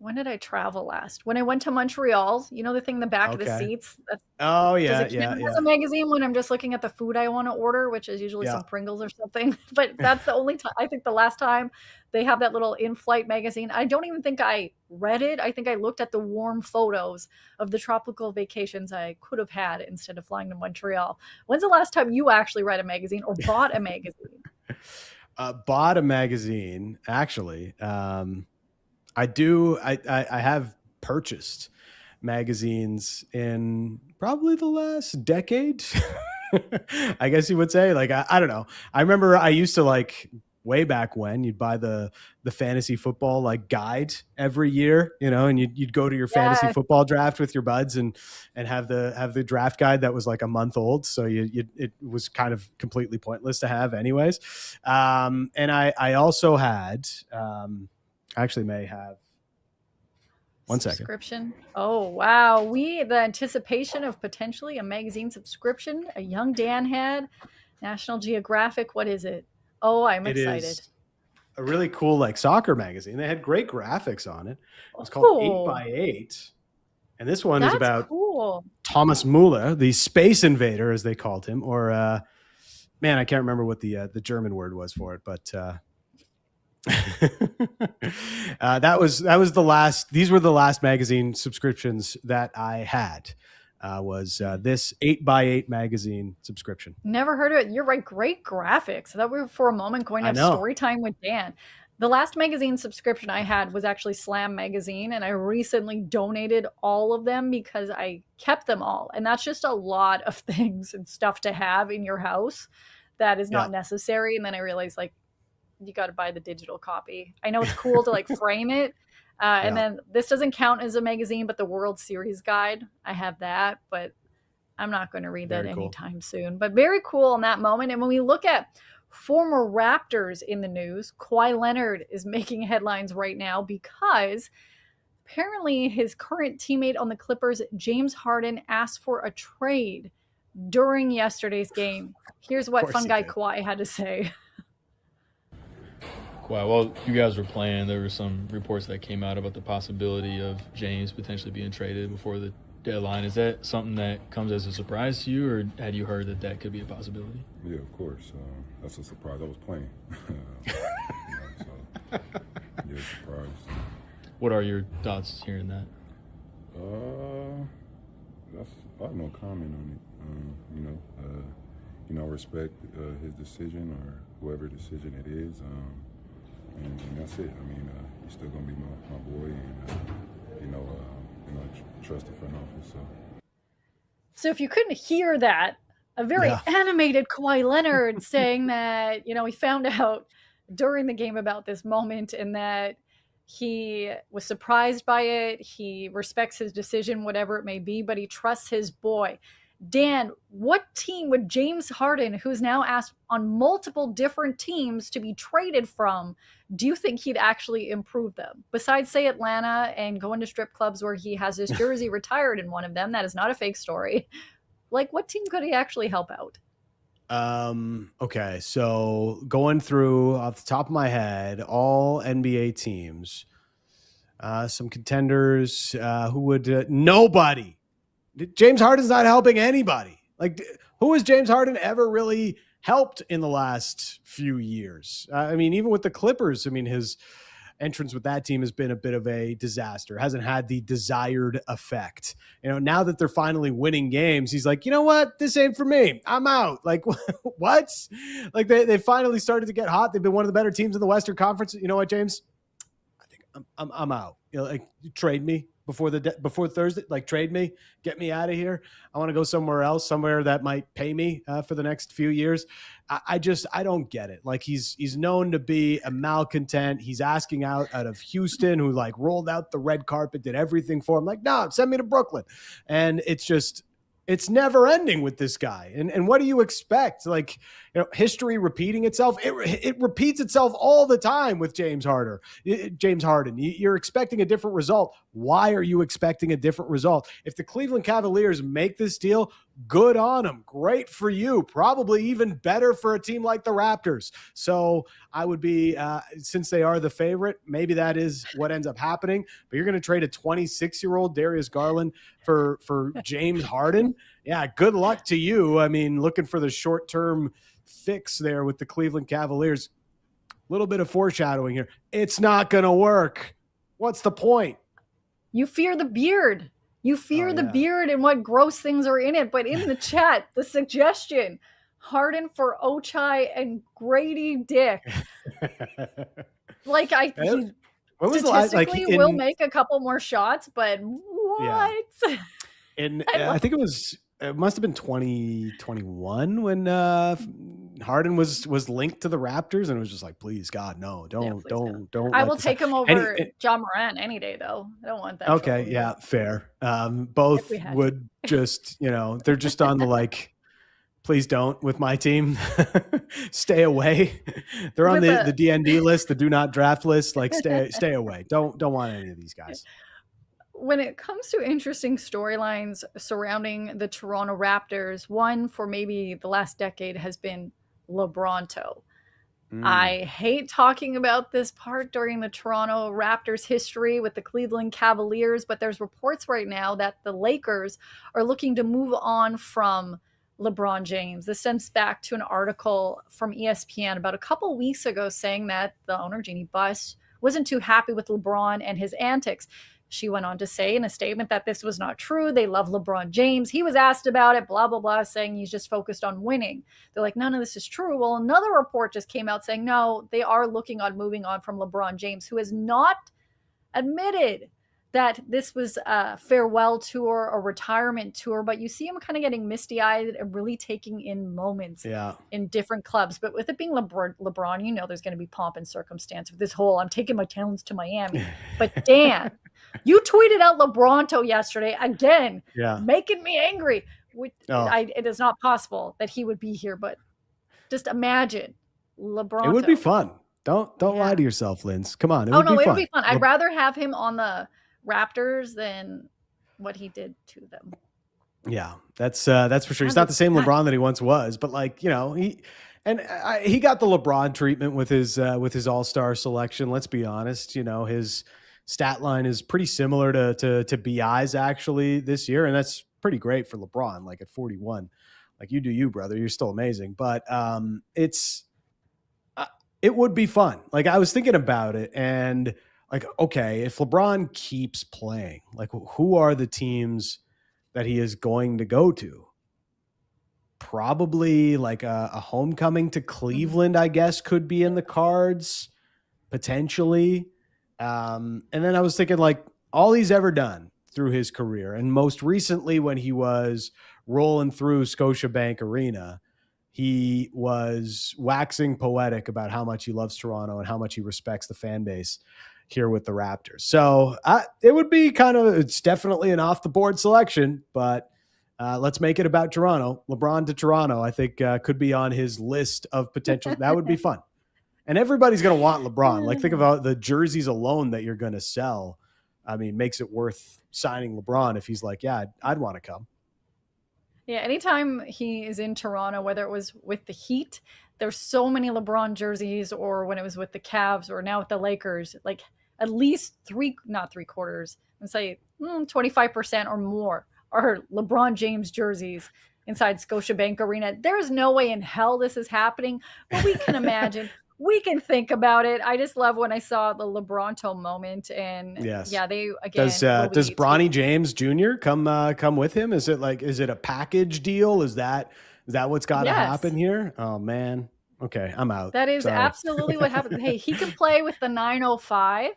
when did I travel last? When I went to Montreal, you know, the thing in the back of the seats. Oh yeah, As a magazine when I'm just looking at the food I want to order, which is usually some Pringles or something. But that's the only time. I think the last time they have that little in-flight magazine. I don't even think I read it. I think I looked at the warm photos of the tropical vacations I could have had instead of flying to Montreal. When's the last time you actually read a magazine or bought a magazine? Bought a magazine, actually. I do. I have purchased magazines in probably the last decade. I guess you would say. Like, I don't know. I remember I used to, like, way back when you'd buy the fantasy football like guide every year, you know, and you'd go to your fantasy football draft with your buds and have the draft guide that was like a month old. So it was kind of completely pointless to have anyways. And I also had, actually may have one subscription. Oh, wow. The anticipation of potentially a magazine subscription, a young Dan had. National Geographic. What is it? Oh, I'm excited. Is a really cool like soccer magazine. They had great graphics on it. It's called 8x8. And this one is about Thomas Müller, the space invader, as they called him, or man, I can't remember what the German word was for it, but that was the last. These were the last magazine subscriptions that I had. Was this 8x8 magazine subscription. Never heard of it. You're right. Great graphics. I thought we were for a moment going to have story time with Dan. The last magazine subscription I had was actually Slam magazine, and I recently donated all of them because I kept them all. And that's just a lot of things and stuff to have in your house that is not necessary. And then I realized, like, you got to buy the digital copy. I know it's cool to like frame it. And then this doesn't count as a magazine, but the World Series guide, I have that, but I'm not going to read that anytime soon. But very cool in that moment. And when we look at former Raptors in the news, Kawhi Leonard is making headlines right now because apparently his current teammate on the Clippers, James Harden, asked for a trade during yesterday's game. Here's what fun guy Kawhi had to say. Well, you guys were playing. There were some reports that came out about the possibility of James potentially being traded before the deadline. Is that something that comes as a surprise to you, or had you heard that could be a possibility? Yeah, of course. That's a surprise. I was playing. Surprise. What are your thoughts hearing that? I have no comment on it. I respect his decision or whoever decision it is. And that's it. I mean, he's still gonna be my boy, and trust the front office. So if you couldn't hear that, a very animated Kawhi Leonard saying that he found out during the game about this moment and that he was surprised by it. He respects his decision, whatever it may be, but he trusts his boy. Dan, what team would James Harden, who's now asked on multiple different teams to be traded from, do you think he'd actually improve them? Besides, say, Atlanta and going to strip clubs where he has his jersey retired in one of them. That is not a fake story. Like, what team could he actually help out? Okay, so going through off the top of my head, all NBA teams, some contenders, who would nobody. James Harden's not helping anybody. Like, who has James Harden ever really helped in the last few years? I mean, even with the Clippers, I mean, his entrance with that team has been a bit of a disaster. Hasn't had the desired effect. Now that they're finally winning games, he's like, you know what? This ain't for me. I'm out. Like, what? Like, they finally started to get hot. They've been one of the better teams in the Western Conference. You know what, James? I think I'm out. Like, trade me before Thursday. Like, trade me, get me out of here. I want to go somewhere else, somewhere that might pay me for the next few years. I don't get it. Like, he's known to be a malcontent. He's asking out of Houston, who like rolled out the red carpet, did everything for him. Like, no, send me to Brooklyn. And it's never ending with this guy. And what do you expect? Like, history repeating itself. It repeats itself all the time with James Harden. You're expecting a different result. Why are you expecting a different result? If the Cleveland Cavaliers make this deal, Good on them. Great for you. Probably even better for a team like the Raptors. So I would be, since they are the favorite, maybe that is what ends up happening. But you're going to trade a 26-year-old Darius Garland for James Harden. Yeah, good luck to you. I mean, looking for the short-term fix there with the Cleveland Cavaliers. A little bit of foreshadowing here. It's not going to work. What's the point? You fear the beard. You fear the beard and what gross things are in it. But in the chat, the suggestion, Harden for Ochai and Grady Dick. Like, he statistically will make a couple more shots, but what? Yeah. And I think it must have been 2021 when Harden was linked to the Raptors, and it was just like, please, God, no, don't. I will take him over John Moran any day, though. I don't want that. Okay, yeah, fair. Both would just, they're just on the like, please don't with my team. Stay away. They're on the DND list, the do not draft list. Like, stay away. Don't want any of these guys. When it comes to interesting storylines surrounding the Toronto Raptors, one for maybe the last decade has been LeBronto. I hate talking about this part during the Toronto Raptors history with the Cleveland Cavaliers, but there's reports right now that the Lakers are looking to move on from LeBron James. This stems back to an article from ESPN about a couple weeks ago saying that the owner, Jeannie Buss, wasn't too happy with LeBron and his antics. She went on to say in a statement that this was not true. They love LeBron James. He was asked about it, blah, blah, blah, saying he's just focused on winning. They're like, none of this is true. Well, another report just came out saying, no, they are looking on moving on from LeBron James, who has not admitted that this was a farewell tour or retirement tour, but you see him kind of getting misty-eyed and really taking in moments in different clubs. But with it being LeBron, there's going to be pomp and circumstance with this whole, I'm taking my talents to Miami. But Dan, you tweeted out LeBronto yesterday again, making me angry. It is not possible that he would be here, but just imagine LeBronto. It would be fun. Don't lie to yourself, Linz. Come on. It would be fun. I'd rather have him on the Raptors than what he did to them. Yeah, that's for sure. He's not the same LeBron that he once was, but he got the LeBron treatment with his All-Star selection. Let's be honest. His stat line is pretty similar to BI's actually this year, and that's pretty great for LeBron. Like at 41, like you do you, brother. You're still amazing, but it would be fun. Like I was thinking about it, and like, okay, if LeBron keeps playing, like who are the teams that he is going to go to? Probably like a homecoming to Cleveland, I guess, could be in the cards potentially. And then I was thinking like all he's ever done through his career, and most recently when he was rolling through Scotiabank Arena, he was waxing poetic about how much he loves Toronto and how much he respects the fan base here with the Raptors. So it would be it's definitely an off the board selection, but let's make it about Toronto. LeBron to Toronto, I think could be on his list of potential. That would be fun. And everybody's going to want LeBron. Like think about the jerseys alone that you're going to sell. I mean, makes it worth signing LeBron if he's like, yeah, I'd want to come. Yeah, anytime he is in Toronto, whether it was with the Heat, there's so many LeBron jerseys, or when it was with the Cavs, or now with the Lakers, like at least not three quarters, I'd say 25% or more are LeBron James jerseys inside Scotiabank Arena. There's no way in hell this is happening, but we can imagine. We can think about it. I just love when I saw the LeBronto moment, and they again. Does Bronny James Jr. come with him? Is it a package deal? Is that what's got to happen here? Oh man. Okay, I'm out. That is absolutely what happened. Hey, he can play with the 905,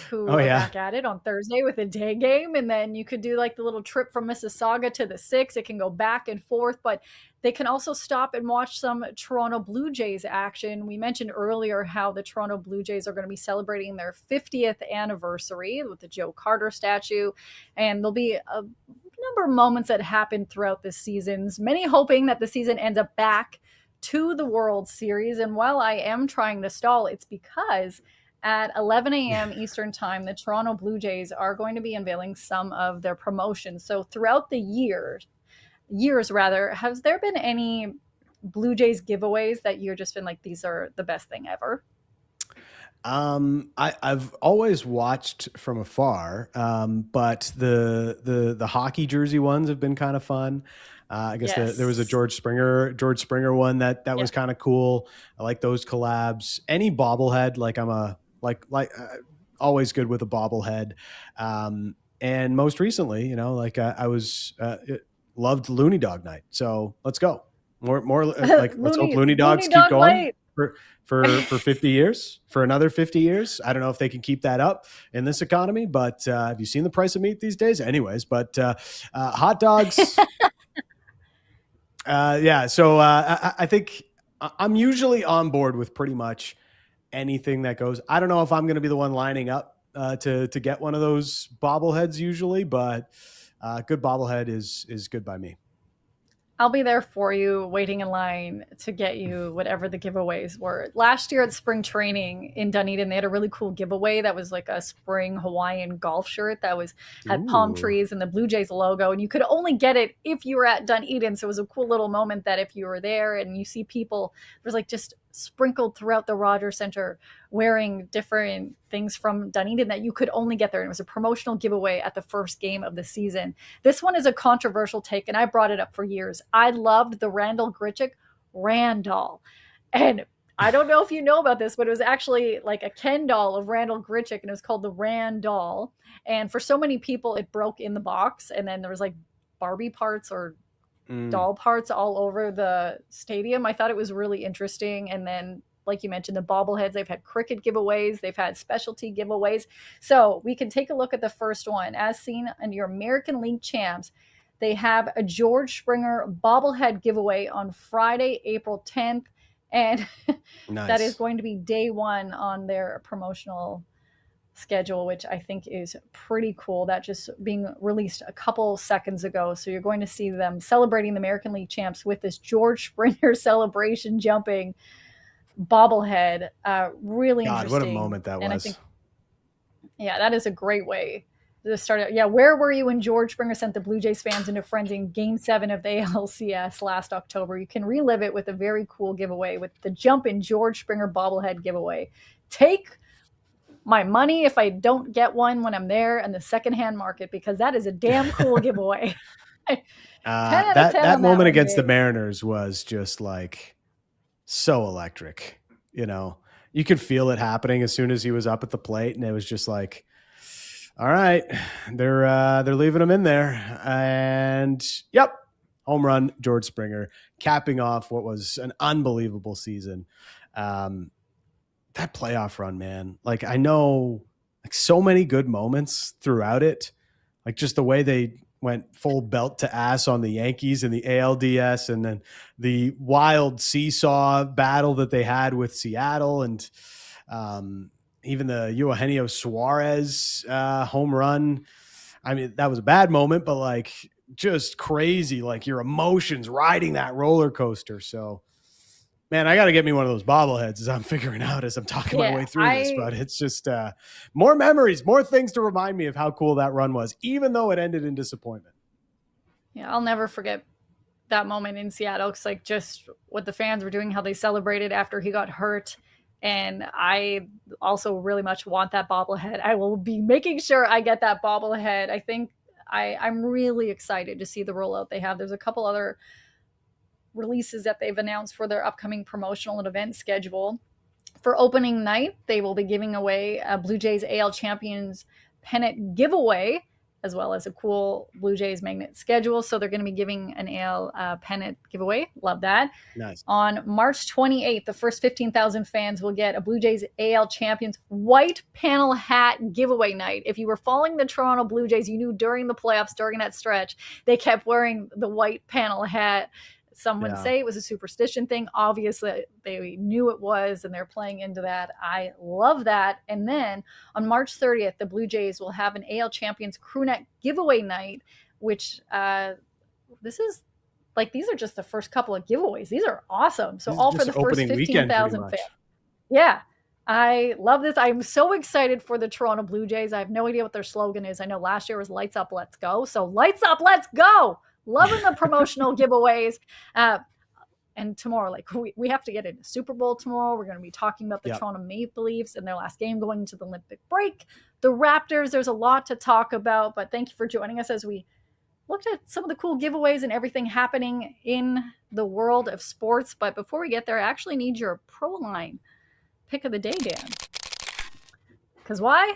who are back at it on Thursday with a day game, and then you could do like the little trip from Mississauga to the 6. It can go back and forth, but they can also stop and watch some Toronto Blue Jays action. We mentioned earlier how the Toronto Blue Jays are going to be celebrating their 50th anniversary with the Joe Carter statue, and there'll be a number of moments that happen throughout this season. Many hoping that the season ends up back to the World Series. And while I am trying to stall, it's because at 11 a.m. Eastern time, the Toronto Blue Jays are going to be unveiling some of their promotions. So throughout the year, years rather, has there been any Blue Jays giveaways that you've just been like, these are the best thing ever? I've always watched from afar, but the hockey jersey ones have been kind of fun. I guess there was a George Springer one that was kind of cool. I like those collabs. Any bobblehead, like I'm always good with a bobblehead. And most recently, I was loved Looney Dog Night. So let's go more like let's hope Looney Dogs keep going for 50 years, for another 50 years. I don't know if they can keep that up in this economy, but have you seen the price of meat these days? Anyways, but hot dogs. So I think I'm usually on board with pretty much anything that goes. I don't know if I'm going to be the one lining up to get one of those bobbleheads usually, but good bobblehead is good by me. I'll be there for you, waiting in line to get you whatever the giveaways were. Last year at spring training in Dunedin, they had a really cool giveaway that was like a spring Hawaiian golf shirt that had palm trees and the Blue Jays logo, and you could only get it if you were at Dunedin. So it was a cool little moment that if you were there and you see people, there's like just sprinkled throughout the Rogers Center wearing different things from Dunedin that you could only get there. And it was a promotional giveaway at the first game of the season. This one is a controversial take, and I brought it up for years. I loved the Randall Grichuk Randall. And I don't know if you know about this, but it was actually like a Ken doll of Randall Grichuk, and it was called the Randall. And for so many people, it broke in the box. And then there was like Barbie parts or doll parts all over the stadium. I thought it was really interesting. And then, like you mentioned, the bobbleheads, they've had cricket giveaways, they've had specialty giveaways. So we can take a look at the first one. As seen in your American League champs, they have a George Springer bobblehead giveaway on Friday, April 10th. And nice. That is going to be day one on their promotional schedule, which I think is pretty cool. That just being released a couple seconds ago. So you're going to see them celebrating the American League champs with this George Springer celebration jumping bobblehead. Really interesting. What a moment that was. I think, that is a great way to start it. Yeah, where were you when George Springer sent the Blue Jays fans into frenzy in Game 7 of the ALCS last October? You can relive it with a very cool giveaway with the Jump in George Springer bobblehead giveaway. Take my money if I don't get one when I'm there in the secondhand market, because that is a damn cool giveaway. That moment against the Mariners was just like so electric. You could feel it happening as soon as he was up at the plate, and it was just like, all right, they're leaving him in there, and home run, George Springer, capping off what was an unbelievable season. That playoff run, man, like I know like so many good moments throughout it, like just the way they went full belt to ass on the Yankees in the ALDS, and then the wild seesaw battle that they had with Seattle, and even the Eugenio Suarez home run. I mean, that was a bad moment, but like just crazy, like your emotions riding that roller coaster. So, man, I got to get me one of those bobbleheads as I'm figuring out as I'm talking my way through this. But it's just more memories, more things to remind me of how cool that run was, even though it ended in disappointment. Yeah, I'll never forget that moment in Seattle. It's like just what the fans were doing, how they celebrated after he got hurt. And I also really much want that bobblehead. I will be making sure I get that bobblehead. I think I'm really excited to see the rollout they have. There's a couple other releases that they've announced for their upcoming promotional and event schedule. For opening night, they will be giving away a Blue Jays AL Champions pennant giveaway, as well as a cool Blue Jays magnet schedule. So they're going to be giving an AL pennant giveaway. Love that. Nice. On March 28th, the first 15,000 fans will get a Blue Jays AL Champions white panel hat giveaway night. If you were following the Toronto Blue Jays, you knew during the playoffs, during that stretch, they kept wearing the white panel hat. Some would say it was a superstition thing. Obviously, they knew it was, and they're playing into that. I love that. And then on March 30th, the Blue Jays will have an AL Champions crew neck giveaway night, which this is like, these are just the first couple of giveaways. These are awesome. So all for the first 15,000 fans. Yeah. I love this. I'm so excited for the Toronto Blue Jays. I have no idea what their slogan is. I know last year was Lights Up, Let's Go. So Lights Up, Let's Go. loving the promotional giveaways. And tomorrow, like we have to get into Super Bowl tomorrow. We're going to be talking about the Toronto Maple Leafs and their last game going into the Olympic break. The Raptors, there's a lot to talk about, but thank you for joining us as we looked at some of the cool giveaways and everything happening in the world of sports. But before we get there, I actually need your ProLine pick of the day, Dan. Because why?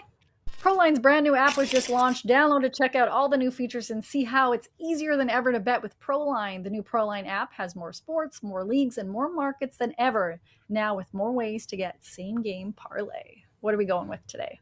ProLine's brand new app was just launched. Download to check out all the new features and see how it's easier than ever to bet with ProLine. The new ProLine app has more sports, more leagues, and more markets than ever. Now with more ways to get same-game parlay. What are we going with today?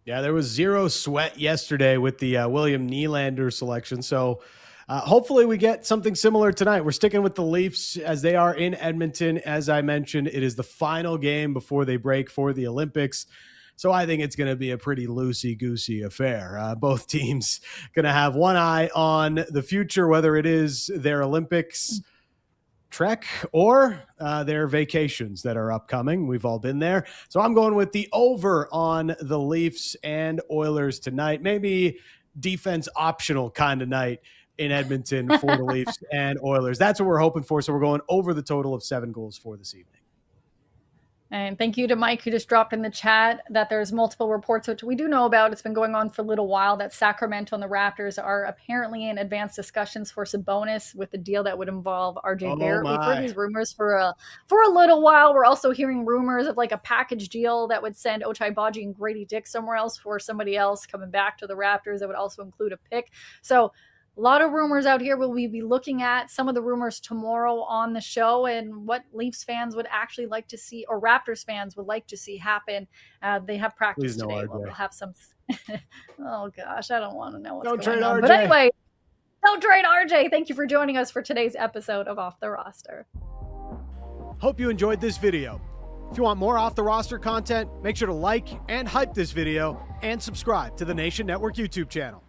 Yeah, there was zero sweat yesterday with the William Nylander selection. So hopefully we get something similar tonight. We're sticking with the Leafs as they are in Edmonton. As I mentioned, it is the final game before they break for the Olympics. So I think it's going to be a pretty loosey-goosey affair. Both teams going to have one eye on the future, whether it is their Olympics trek or their vacations that are upcoming. We've all been there. So I'm going with the over on the Leafs and Oilers tonight. Maybe defense optional kind of night in Edmonton for the Leafs and Oilers. That's what we're hoping for. So we're going over the total of 7 goals for this evening. And thank you to Mike, who just dropped in the chat that there's multiple reports, which we do know about. It's been going on for a little while, that Sacramento and the Raptors are apparently in advanced discussions for Sabonis with the deal that would involve RJ Barrett. We've heard these rumors for a little while. We're also hearing rumors of like a package deal that would send Ochai Agbaji and Grady Dick somewhere else for somebody else coming back to the Raptors. That would also include a pick. So a lot of rumors out here. Will we be looking at some of the rumors tomorrow on the show and what Leafs fans would actually like to see, or Raptors fans would like to see happen? They have practice today. We'll have some. Oh gosh, I don't want to know what's going on. But anyway, don't trade RJ. Thank you for joining us for today's episode of Off the Roster. Hope you enjoyed this video. If you want more Off the Roster content, make sure to like and hype this video and subscribe to the Nation Network YouTube channel.